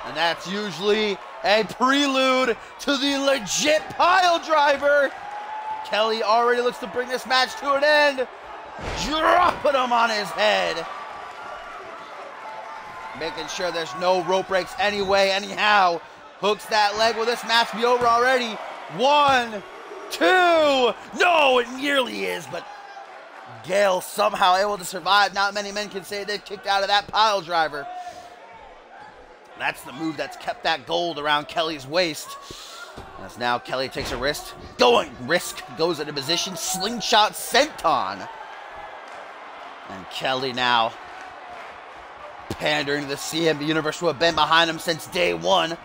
And that's usually a prelude to the legit pile driver. Kelly already looks to bring this match to an end. Dropping him on his head. Making sure there's no rope breaks anyway, anyhow. Hooks that leg. Will this match be over already? 1, 2. No, it nearly is, but Gale somehow able to survive. Not many men can say they've kicked out of that pile driver. That's the move that's kept that gold around Kelly's waist. As now Kelly takes a risk. Goes into position. Slingshot senton. And Kelly now pandering to the CMB Universe, who have been behind him since day one.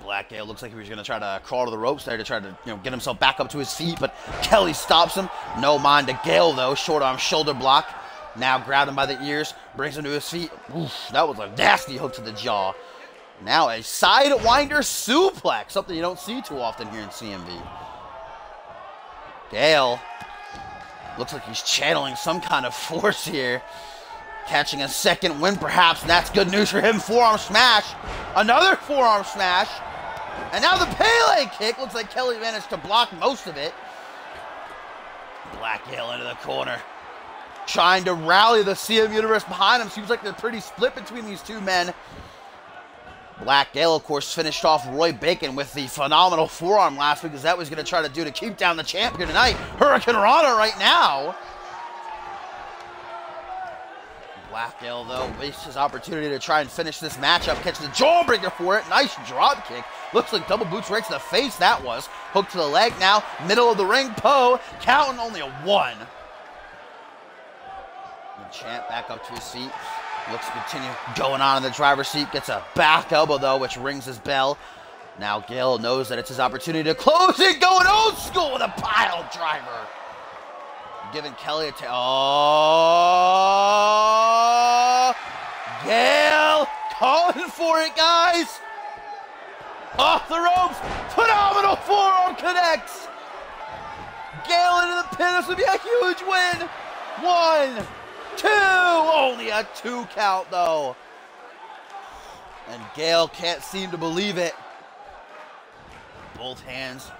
Black Gale looks like he was going to try to crawl to the ropes there to try to get himself back up to his feet, but Kelly stops him. No mind to Gale, though. Short arm shoulder block. Now grabbed him by the ears, brings him to his feet. Oof, that was a nasty hook to the jaw. Now a sidewinder suplex, something you don't see too often here in CMB. Gale looks like he's channeling some kind of force here. Catching a second win, perhaps, and that's good news for him. Forearm smash. Another forearm smash. And now the Pele kick. Looks like Kelly managed to block most of it. Black Gale into the corner. Trying to rally the CM Universe behind him. Seems like they're pretty split between these two men. Black Gale, of course, finished off Roy Bacon with the phenomenal forearm last week, as that was going to try to do to keep down the champ here tonight. Hurricane Rana right now. Black Gale, though, wastes his opportunity to try and finish this matchup. Catches the jawbreaker for it. Nice drop kick. Looks like double boots right to the face. That was. Hook to the leg now. Middle of the ring. Poe counting only a 1. The champ back up to his feet. Looks to continue going on in the driver's seat. Gets a back elbow, though, which rings his bell. Now Gale knows that it's his opportunity to close it. Going old school with a pile driver. Giving Kelly a Gale calling for it, guys. Off the ropes. Phenomenal forearm connects. Gale into the pin. This would be a huge win. 1, 2. Only a 2 count, though. And Gale can't seem to believe it. Both hands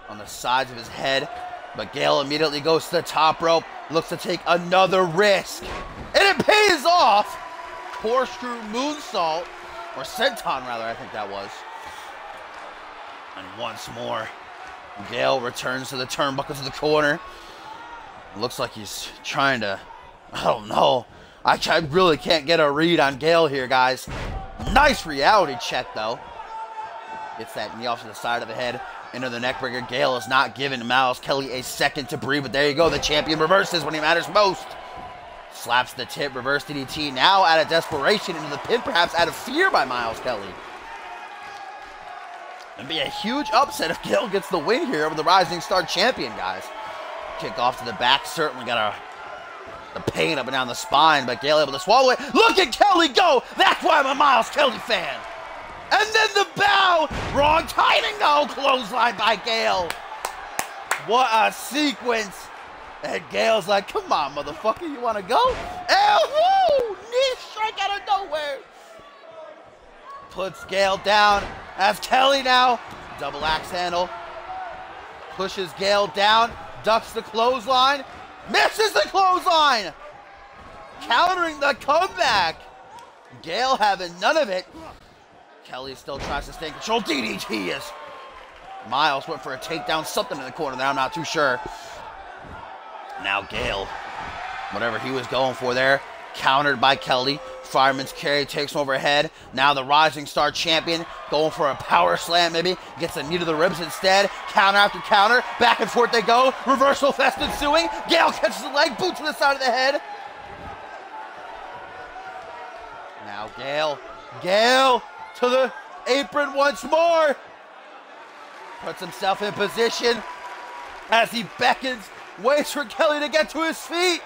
on the sides of his head. But Gale immediately goes to the top rope. Looks to take another risk. And it pays off. Corkscrew moonsault. Or senton, rather, I think that was. And once more, Gale returns to the turnbuckle to the corner. Looks like he's trying to... I don't know. I really can't get a read on Gale here, guys. Nice reality check, though. Gets that knee off to the side of the head. Into the neckbreaker. Gale is not giving Miles Kelly a second to breathe, but there you go. The champion reverses when he matters most. Slaps the tip, reverse DDT. Now out of desperation into the pin, perhaps out of fear by Miles Kelly. It'd be a huge upset if Gale gets the win here over the Rising Star champion, guys. Kick off to the back. Certainly got the pain up and down the spine, but Gale able to swallow it. Look at Kelly go! That's why I'm a Miles Kelly fan. And then the bow. Wrong timing, though. Clothesline by Gale. What a sequence. And Gale's like, come on, motherfucker, you want to go? And woo! Knee strike out of nowhere. Puts Gale down. As Kelly now. Double axe handle. Pushes Gale down. Ducks the clothesline. Misses the clothesline. Countering the comeback. Gale having none of it. Kelly still tries to stay in control. DDT is. Miles went for a takedown, something in the corner there, I'm not too sure. Now Gale, whatever he was going for there, countered by Kelly. Fireman's carry takes him overhead. Now the Rising Star champion going for a power slam maybe. Gets a knee to the ribs instead. Counter after counter. Back and forth they go. Reversal fest ensuing. Gale catches the leg. Boot to the side of the head. Now Gale. Gale to the apron once more. Puts himself in position as he beckons. Waits for Kelly to get to his feet.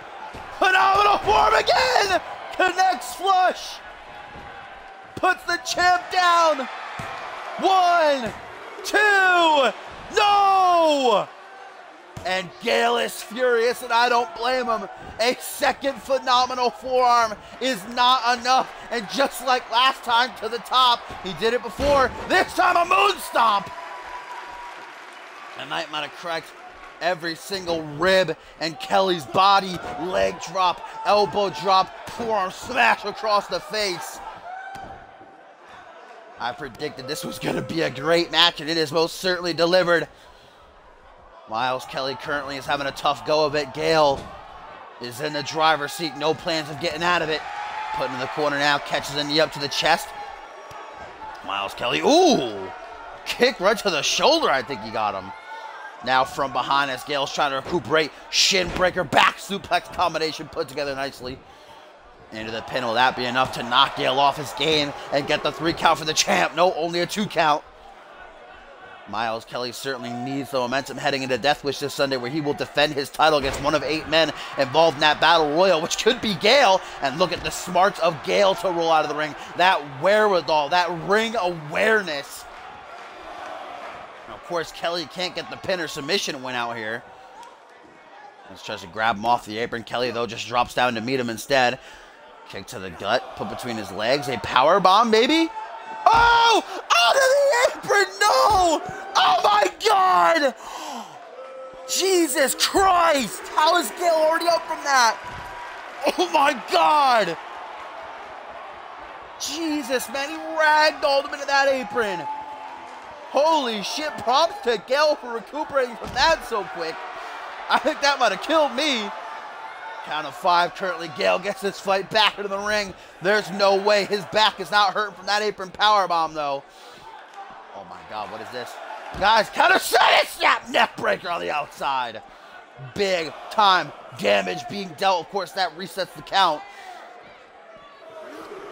Phenomenal form again. Connects flush. Puts the champ down. 1, 2, no! And Gale is furious, and I don't blame him. A second phenomenal forearm is not enough. And just like last time to the top, he did it before. This time a moon stomp. And might have cracked every single rib and Kelly's body. Leg drop, elbow drop, forearm smash across the face. I predicted this was going to be a great match, and it is most certainly delivered. Miles Kelly currently is having a tough go of it. Gale is in the driver's seat, no plans of getting out of it. Put in the corner now, catches a knee up to the chest. Miles Kelly, ooh! Kick right to the shoulder, I think he got him. Now from behind as Gale's trying to recuperate. Shin breaker, back suplex combination put together nicely. Into the pin, will that be enough to knock Gale off his game and get the 3 count for the champ? No, only a 2 count. Miles Kelly certainly needs the momentum heading into Death Wish this Sunday, where he will defend his title against one of 8 men involved in that battle royal, which could be Gale. And look at the smarts of Gale to roll out of the ring. That wherewithal, that ring awareness. And of course, Kelly can't get the pin or submission win out here. Let's try to grab him off the apron. Kelly, though, just drops down to meet him instead. Kick to the gut, put between his legs. A power bomb, maybe? Oh! Out of the apron! No! Oh my God! Jesus Christ! How is Gale already up from that? Oh my God! Jesus, man, he ragdolled him into that apron. Holy shit, props to Gale for recuperating from that so quick. I think that might have killed me. Count of 5, currently Gale gets this fight back into the ring. There's no way his back is not hurting from that apron powerbomb, though. Oh my God, what is this? Guys, counter set it! Snap neck breaker on the outside. Big time damage being dealt. Of course, that resets the count.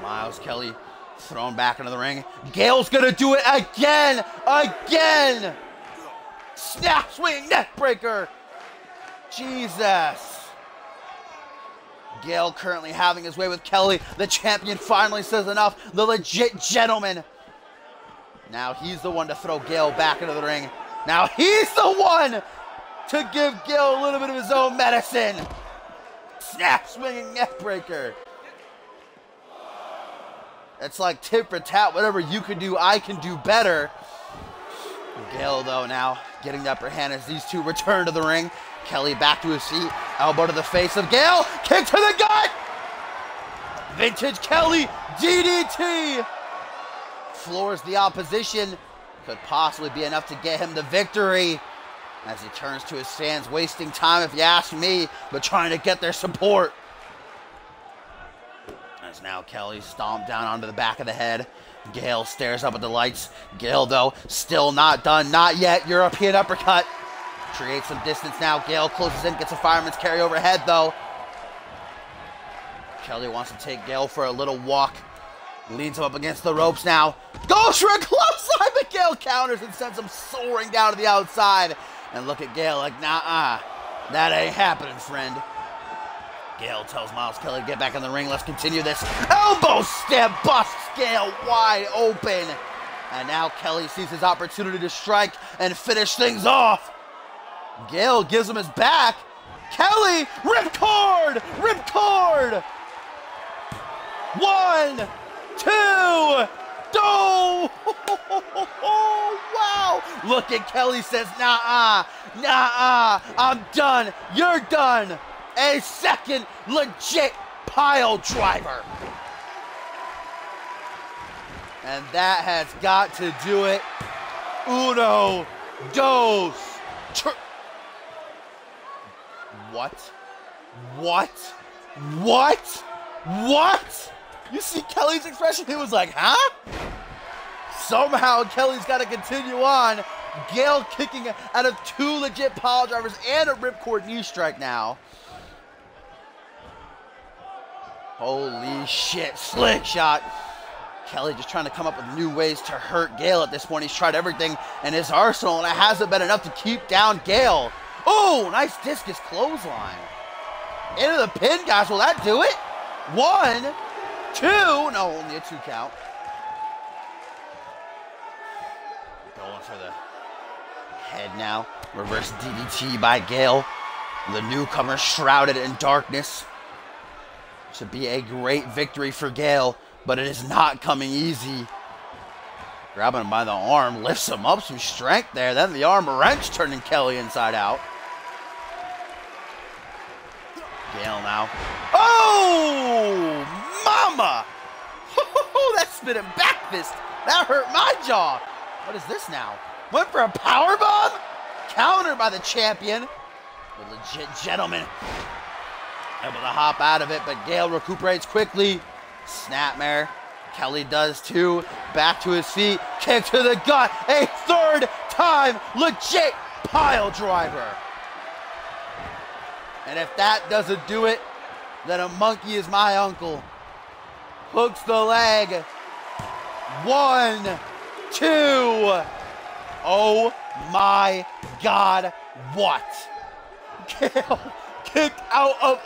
Miles Kelly thrown back into the ring. Gale's gonna do it again! Again! Snap swing neck breaker! Jesus! Gale currently having his way with Kelly. The champion finally says enough. The legit gentleman. Now he's the one to throw Gale back into the ring. Now he's the one to give Gale a little bit of his own medicine. Snap swinging neck breaker. It's like tit for tat. Whatever you can do, I can do better. Gale, though, now getting the upper hand as these two return to the ring. Kelly back to his feet. Elbow to the face of Gale. Kick to the gut. Vintage Kelly. DDT. Floors the opposition. Could possibly be enough to get him the victory. As he turns to his fans, wasting time if you ask me, but trying to get their support. As now Kelly stomped down onto the back of the head. Gale stares up at the lights. Gale, though, still not done. Not yet. European uppercut. Creates some distance now. Gale closes in, gets a fireman's carry overhead, though. Kelly wants to take Gale for a little walk. Leans him up against the ropes now. Goes for a clothesline, but Gale counters and sends him soaring down to the outside. And look at Gale like, nah, that ain't happening, friend. Gale tells Miles Kelly to get back in the ring. Let's continue this. Elbow stab busts Gale wide open. And now Kelly sees his opportunity to strike and finish things off. Gale gives him his back. Kelly, ripcord! Ripcord! 1, 2, oh! Wow! Look at Kelly says, nah, I'm done. You're done. A second legit pile driver. And that has got to do it. Uno, dos, What? You see Kelly's expression? He was like, huh? Somehow Kelly's got to continue on. Gale kicking out of 2 legit pile drivers and a ripcord knee strike now. Holy shit, slick shot. Kelly just trying to come up with new ways to hurt Gale at this point. He's tried everything in his arsenal, and it hasn't been enough to keep down Gale. Oh, nice discus clothesline. Into the pin, guys. Will that do it? 1, 2. No, only a 2 count. Going for the head now. Reverse DDT by Gale. The newcomer shrouded in darkness. Should be a great victory for Gale, but it is not coming easy. Grabbing him by the arm, lifts him up, some strength there. Then the arm wrench turning Kelly inside out. Gale now. Oh, mama! That spinning back fist. That hurt my jaw. What is this now? Went for a powerbomb? Countered by the champion. The legit gentleman. Able to hop out of it, but Gale recuperates quickly. Snapmare. Kelly does too. Back to his feet. Kick to the gut. A 3rd time legit pile driver. And if that doesn't do it, then a monkey is my uncle. Hooks the leg. 1, 2. Oh my God, what? Gale kicked out of,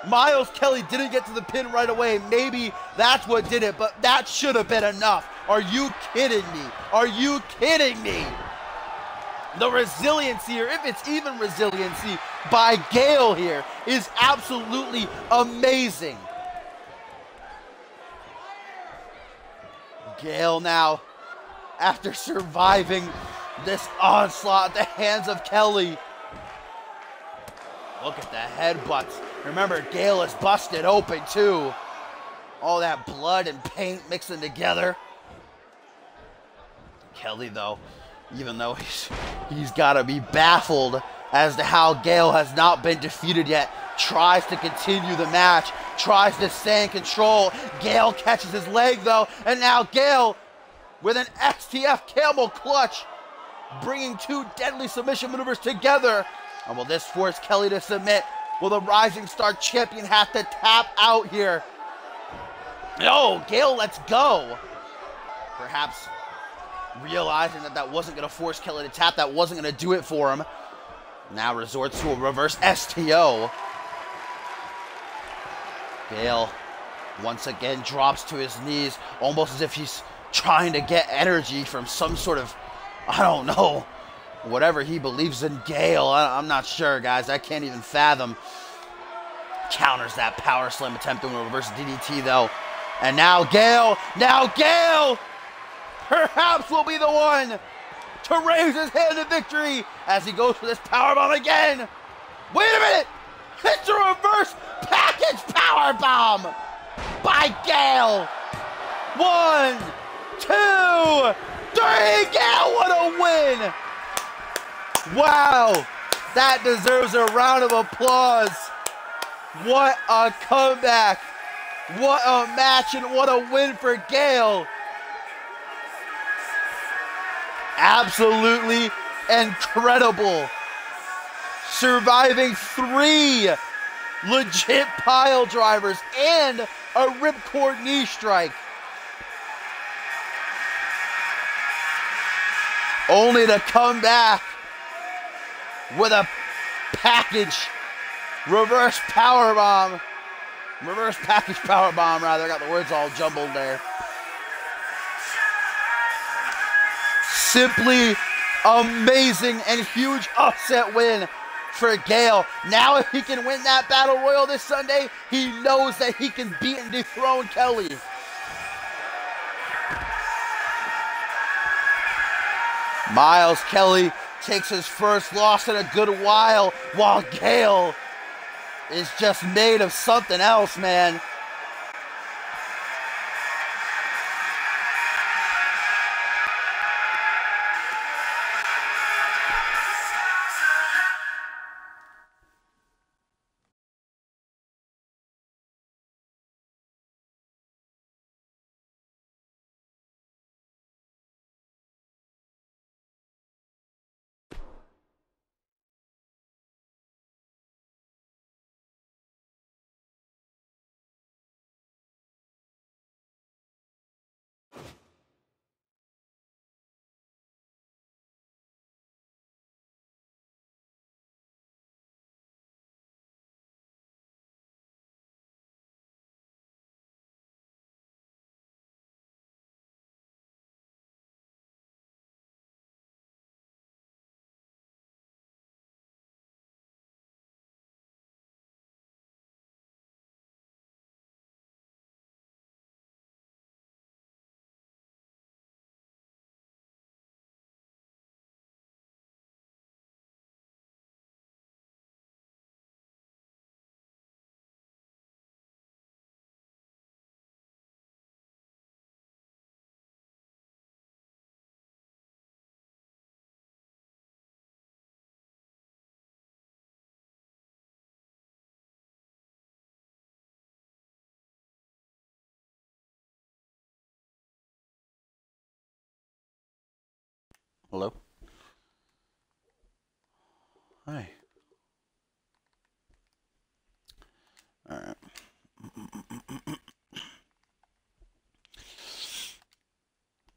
Miles Kelly didn't get to the pin right away. Maybe that's what did it, but that should have been enough. Are you kidding me? Are you kidding me? The resiliency, or if it's even resiliency, by Gale here is absolutely amazing. Gale now, after surviving this onslaught at the hands of Kelly. Look at the headbutts. Remember, Gale is busted open too. All that blood and paint mixing together. Kelly, though, even though he's got to be baffled as to how Gale has not been defeated yet, tries to continue the match, tries to stay in control. Gale catches his leg, though, and now Gale with an STF camel clutch, bringing 2 deadly submission maneuvers together. And will this force Kelly to submit? Will the Rising Star champion have to tap out here? No, Gale lets go. Perhaps realizing that that wasn't going to force Kelly to tap, that wasn't going to do it for him. Now resorts to a reverse STO. Gale once again drops to his knees, almost as if he's trying to get energy from some sort of, I don't know, whatever he believes in Gale. I'm not sure, guys. I can't even fathom. Counters that power slam attempt on a reverse DDT, though. And now Gale perhaps will be the one to raise his hand to victory as he goes for this powerbomb again. Wait a minute! It's a reverse package powerbomb by Gale. 1, 2, 3. Gale, what a win! Wow, that deserves a round of applause. What a comeback. What a match and what a win for Gale. Absolutely incredible. Surviving 3 legit pile drivers and a ripcord knee strike. Only to come back with a package reverse powerbomb. Reverse package powerbomb, rather. I got the words all jumbled there. Simply amazing and huge upset win for Gale. Now if he can win that Battle Royal this Sunday, he knows that he can beat and dethrone Kelly. Miles Kelly takes his first loss in a good while Gale is just made of something else, man. Hello? Hi. Alright.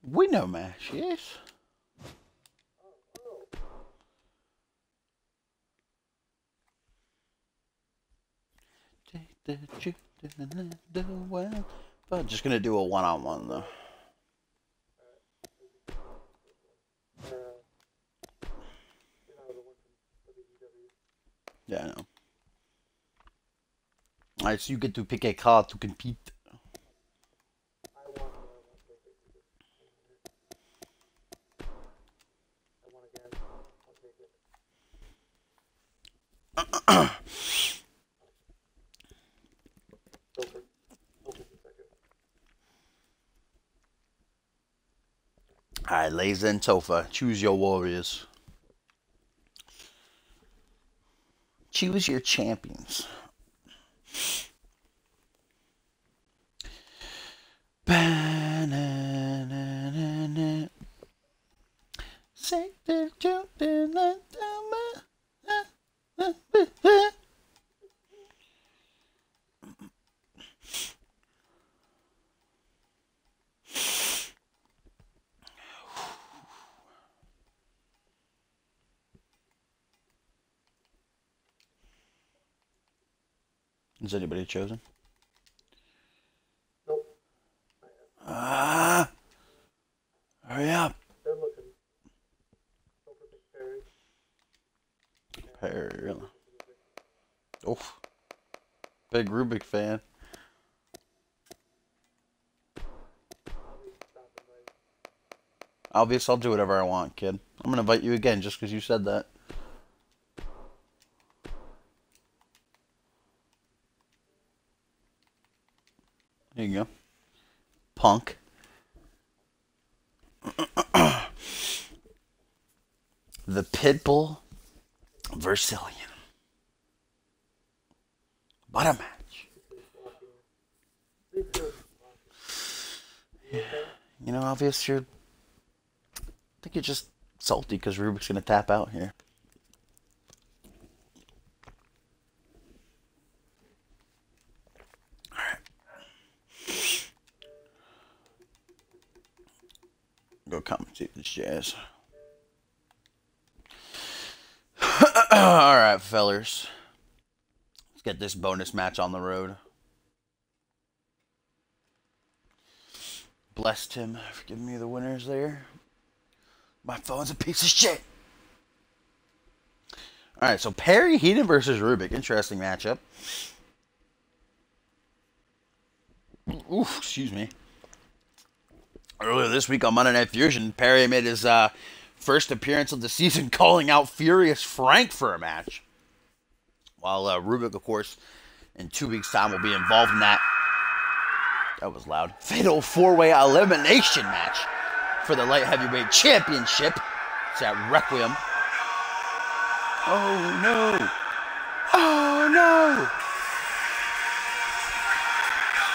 We know MASH, yes? Take the truth and the well. But just gonna do a one-on-one though. Yeah, I know. Alright, so you get to pick a card to compete. Alright, Laser and Topher, choose your warriors. Choose your champions. Say the truth and let Is anybody chosen? Nope. Hurry up. They're looking. Perry, really? Oof. Big Rubik fan. Obvious, I'll do whatever I want, kid. I'm gonna invite you again just because you said that. There you go. Punk. The Pitbull Versillion. What a match. Yeah. You know, obvious, I think you're just salty because Rubik's gonna tap out here. Alright. Go commentate this jazz. Alright, fellers. Let's get this bonus match on the road. Blessed him for giving me the winners there. My phone's a piece of shit. All right, so Perry Heenan versus Rubik. Interesting matchup. Oof, excuse me. Earlier this week on Monday Night Fusion, Perry made his first appearance of the season calling out Furious Frank for a match. While Rubik, of course, in 2 weeks' time will be involved in that. That was loud. Fatal 4-way elimination match for the light heavyweight championship. It's at Requiem. Oh no! Oh no!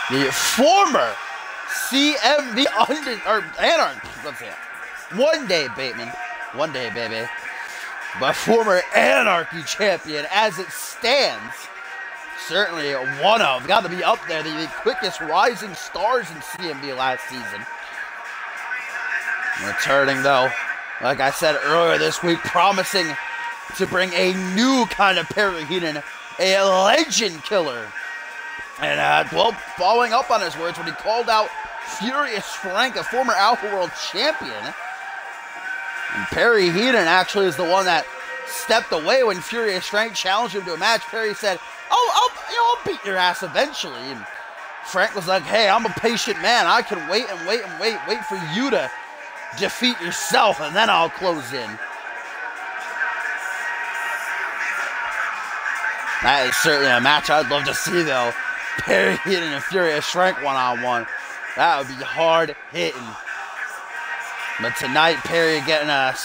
The former CMV Anarchy. Let's see it. One day, Bateman. One day, baby. But former Anarchy champion, as it stands. Certainly one of, got to be up there, the quickest rising stars in CMV last season. Returning, though, like I said earlier this week, promising to bring a new kind of Perry Heenan, a legend killer. And, well, following up on his words when he called out Furious Frank, a former Alpha World champion. And Perry Heenan actually is the one that stepped away when Furious Frank challenged him to a match. Perry said, I'll beat your ass eventually. And Frank was like, hey, I'm a patient man. I can wait and wait and wait for you to defeat yourself, and then I'll close in. That is certainly a match I'd love to see, though. Perry Heenan and Furious Frank one-on-one. That would be hard-hitting. But tonight, Perry getting a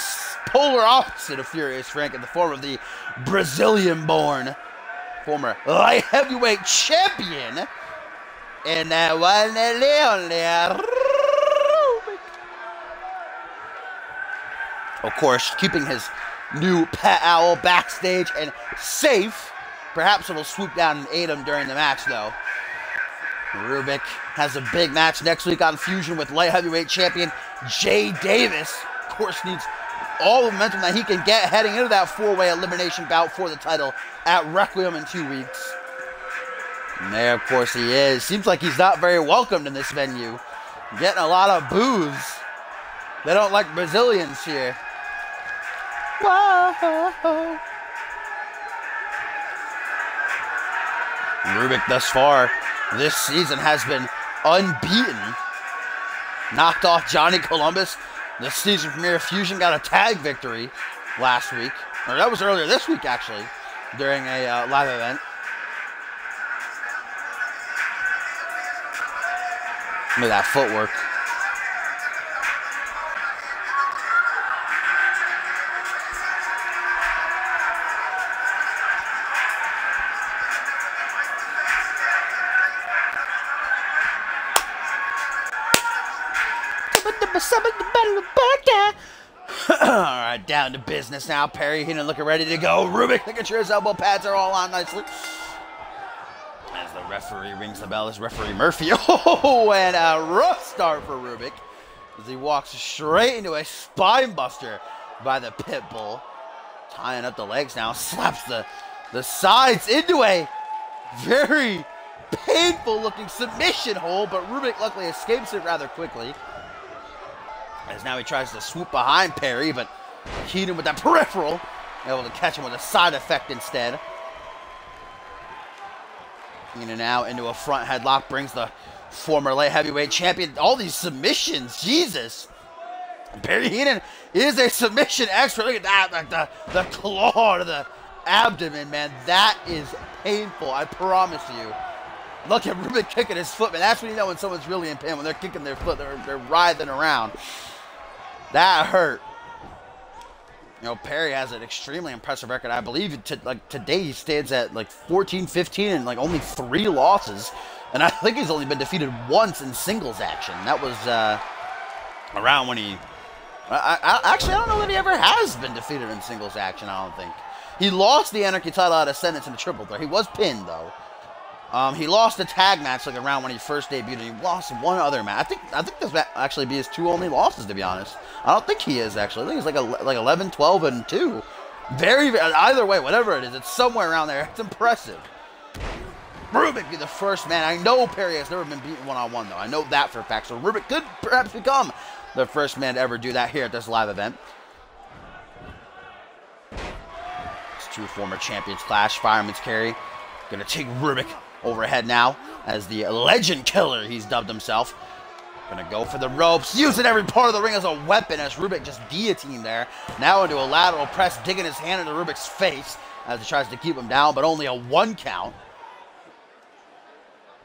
polar opposite of Furious Frank in the form of the Brazilian-born former light heavyweight champion. And that one and only Rubik. Of course, keeping his new pet owl backstage and safe. Perhaps it'll swoop down and aid him during the match, though. Rubik has a big match next week on Fusion with light heavyweight champion Jay Davis. Of course, needs all the momentum that he can get heading into that 4-way elimination bout for the title at Requiem in 2 weeks. And there, of course, he is. Seems like he's not very welcomed in this venue. Getting a lot of boos. They don't like Brazilians here. Whoa. Rubik thus far this season has been unbeaten. Knocked off Johnny Columbus. The season premiere Fusion got a tag victory last week. Or that was earlier this week, actually, during a live event. Look at that footwork. Alright, down to business now. Perry Heenan looking ready to go. Rubik making sure his elbow pads are all on nicely. As the referee rings the bell, is referee Murphy. Oh, and a rough start for Rubik as he walks straight into a spine buster by the pit bull. Tying up the legs now, slaps the sides into a very painful looking submission hold, but Rubik luckily escapes it rather quickly. As now he tries to swoop behind Perry, but Heenan with that peripheral, able to catch him with a side effect instead. Heenan now into a front headlock, brings the former light heavyweight champion. All these submissions, Jesus. Perry Heenan is a submission expert. Look at that, like the claw to the abdomen, man. That is painful, I promise you. Look at Rubik kicking his foot, man. That's when you know when someone's really in pain, when they're kicking their foot, they're writhing around. That hurt. You know, Perry has an extremely impressive record. I believe today he stands at like 14-15 and like only 3 losses. And I think he's only been defeated once in singles action. That was around when he... Actually, I don't know that he ever has been defeated in singles action, I don't think. He lost the Anarchy title out of Ascendance in the triple threat. He was pinned, though. He lost the tag match like around when he first debuted, and he lost one other match. I think this might actually be his 2 only losses, to be honest. I don't think he is, actually. I think he's like 11, 12, and 2. Very, either way, whatever it is, it's somewhere around there. It's impressive. Rubik be the first man. I know Perry has never been beaten one-on-one, though. I know that for a fact. So Rubik could perhaps become the first man to ever do that here at this live event. It's two former champions clash. Fireman's carry. Gonna take Rubik overhead now as the legend killer he's dubbed himself. Gonna go for the ropes, using every part of the ring as a weapon as Rubik just guillotined there. Now into a lateral press, digging his hand into Rubik's face as he tries to keep him down, but only a 1 count.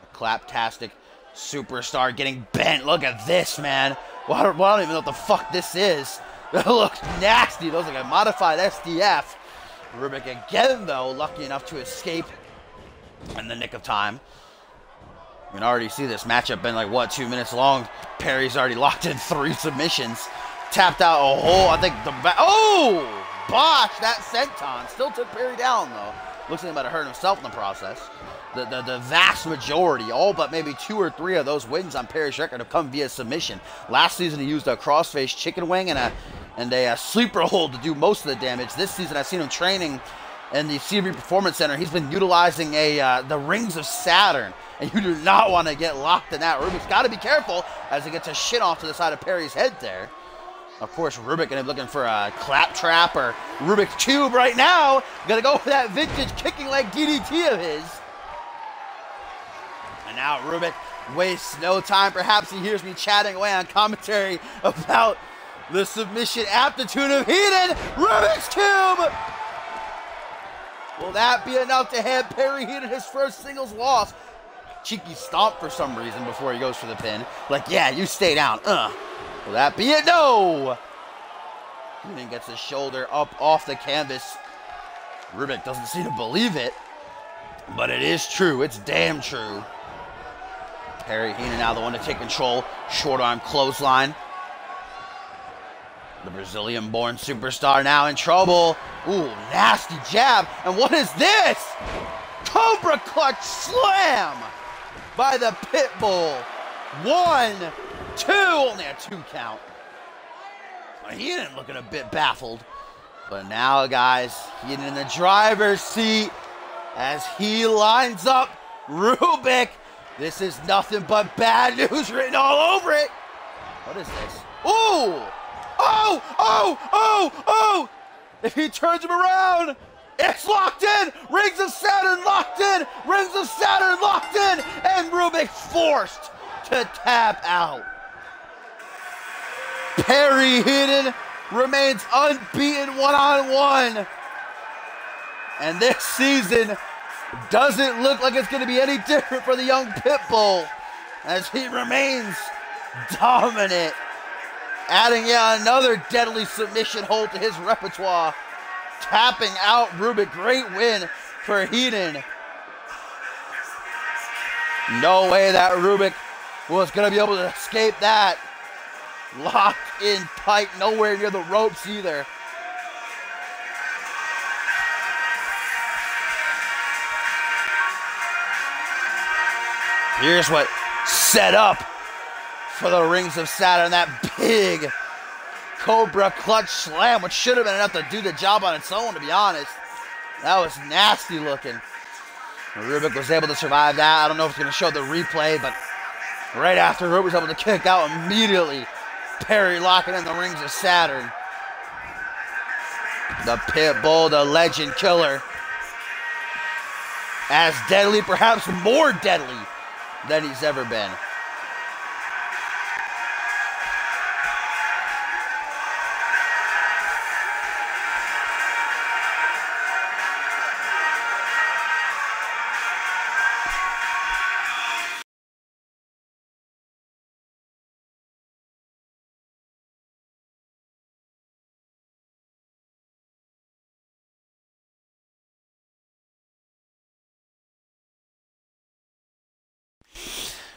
A claptastic superstar getting bent. Look at this, man. Well, I don't even know what the fuck this is. That looks nasty. It looks like a modified SDF. Rubik again, though, lucky enough to escape in the nick of time. You can already see this matchup been like, what, 2 minutes long. Perry's already locked in 3 submissions. Tapped out a hole. I think the oh! Bosh! That senton. Still took Perry down, though. Looks like he might have hurt himself in the process. The vast majority, all but maybe 2 or 3 of those wins on Perry's record have come via submission. Last season, he used a crossface chicken wing and a sleeper hold to do most of the damage. This season, I've seen him training in the CV Performance Center. He's been utilizing the Rings of Saturn, and you do not want to get locked in that. Rubik's got to be careful as he gets a shit off to the side of Perry's head there. Of course, Rubik going to be looking for a clap trap or Rubik's Cube right now. Going to go for that vintage kicking leg DDT of his. And now Rubik wastes no time. Perhaps he hears me chatting away on commentary about the submission aptitude of Heenan. Rubik's Cube! Will that be enough to hand Perry Heenan his first singles loss? Cheeky stomp for some reason before he goes for the pin. Like, yeah, you stay down. Will that be it? No! Heenan gets his shoulder up off the canvas. Rubik doesn't seem to believe it, but it is true. It's damn true. Perry Heenan now the one to take control. Short arm clothesline. The Brazilian-born superstar now in trouble. Ooh, nasty jab. And what is this? Cobra Clutch Slam by the Pitbull. 1, 2, only a 2 count. Heenan looking a bit baffled. But now, guys, Heenan in the driver's seat as he lines up Rubik. This is nothing but bad news written all over it. What is this? Ooh! Oh! Oh! Oh! Oh! If he turns him around, it's locked in! Rings of Saturn locked in! Rings of Saturn locked in! And Rubik forced to tap out. Perry Heenan remains unbeaten one-on-one. And this season doesn't look like it's going to be any different for the young Pitbull as he remains dominant. Adding yet another deadly submission hold to his repertoire. Tapping out Rubik. Great win for Heenan. No way that Rubik was going to be able to escape that. Locked in tight. Nowhere near the ropes either. Here's what set up for the Rings of Saturn. That big Cobra Clutch Slam, which should have been enough to do the job on its own, to be honest. That was nasty looking. Rubik was able to survive that. I don't know if it's going to show the replay, but right after Rubik was able to kick out immediately, Perry locking in the Rings of Saturn. The Pitbull, the legend killer. As deadly, perhaps more deadly than he's ever been.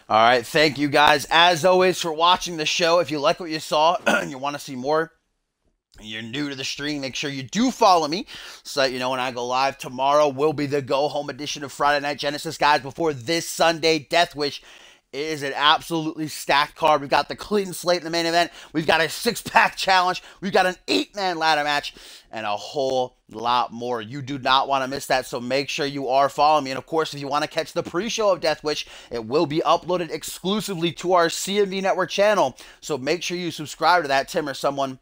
All right, thank you guys, as always, for watching the show. If you like what you saw and you want to see more, and you're new to the stream, make sure you do follow me so that you know when I go live. Tomorrow will be the go-home edition of Friday Night Genesis, guys, before this Sunday, Death Wish It is an absolutely stacked card. We've got the clean slate in the main event. We've got a 6-pack challenge. We've got an 8-man ladder match and a whole lot more. You do not want to miss that, so make sure you are following me. And of course, if you want to catch the pre-show of Death Wish, it will be uploaded exclusively to our CMV Network channel. So make sure you subscribe to that. Tim or someone,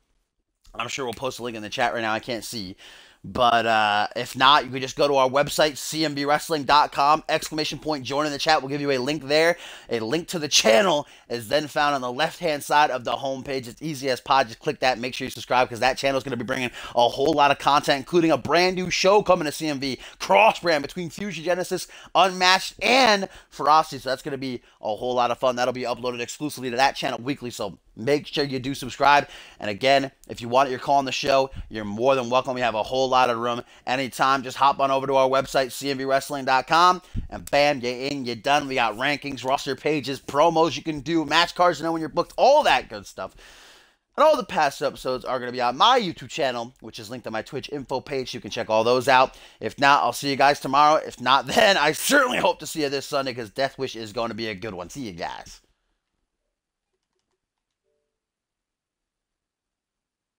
I'm sure we'll post a link in the chat right now. I can't see. But if not, you can just go to our website, cmbwrestling.com, !join in the chat. We'll give you a link there. A link to the channel is then found on the left-hand side of the homepage. It's easy as pod. Just click that. Make sure you subscribe because that channel is going to be bringing a whole lot of content, including a brand new show coming to CMV, cross-brand between Fusion Genesis, Unmatched, and Ferocity. So that's going to be a whole lot of fun. That'll be uploaded exclusively to that channel weekly. So make sure you do subscribe. And again, if you want your call on the show, you're more than welcome. We have a whole lot of room anytime. Just hop on over to our website, cmvwrestling.com, and bam, you're in, you're done. We got rankings, roster pages, promos you can do, match cards to know when you're booked, all that good stuff. And all the past episodes are going to be on my YouTube channel, which is linked to my Twitch info page. You can check all those out. If not, I'll see you guys tomorrow. If not, then I certainly hope to see you this Sunday because Death Wish is going to be a good one. See you guys.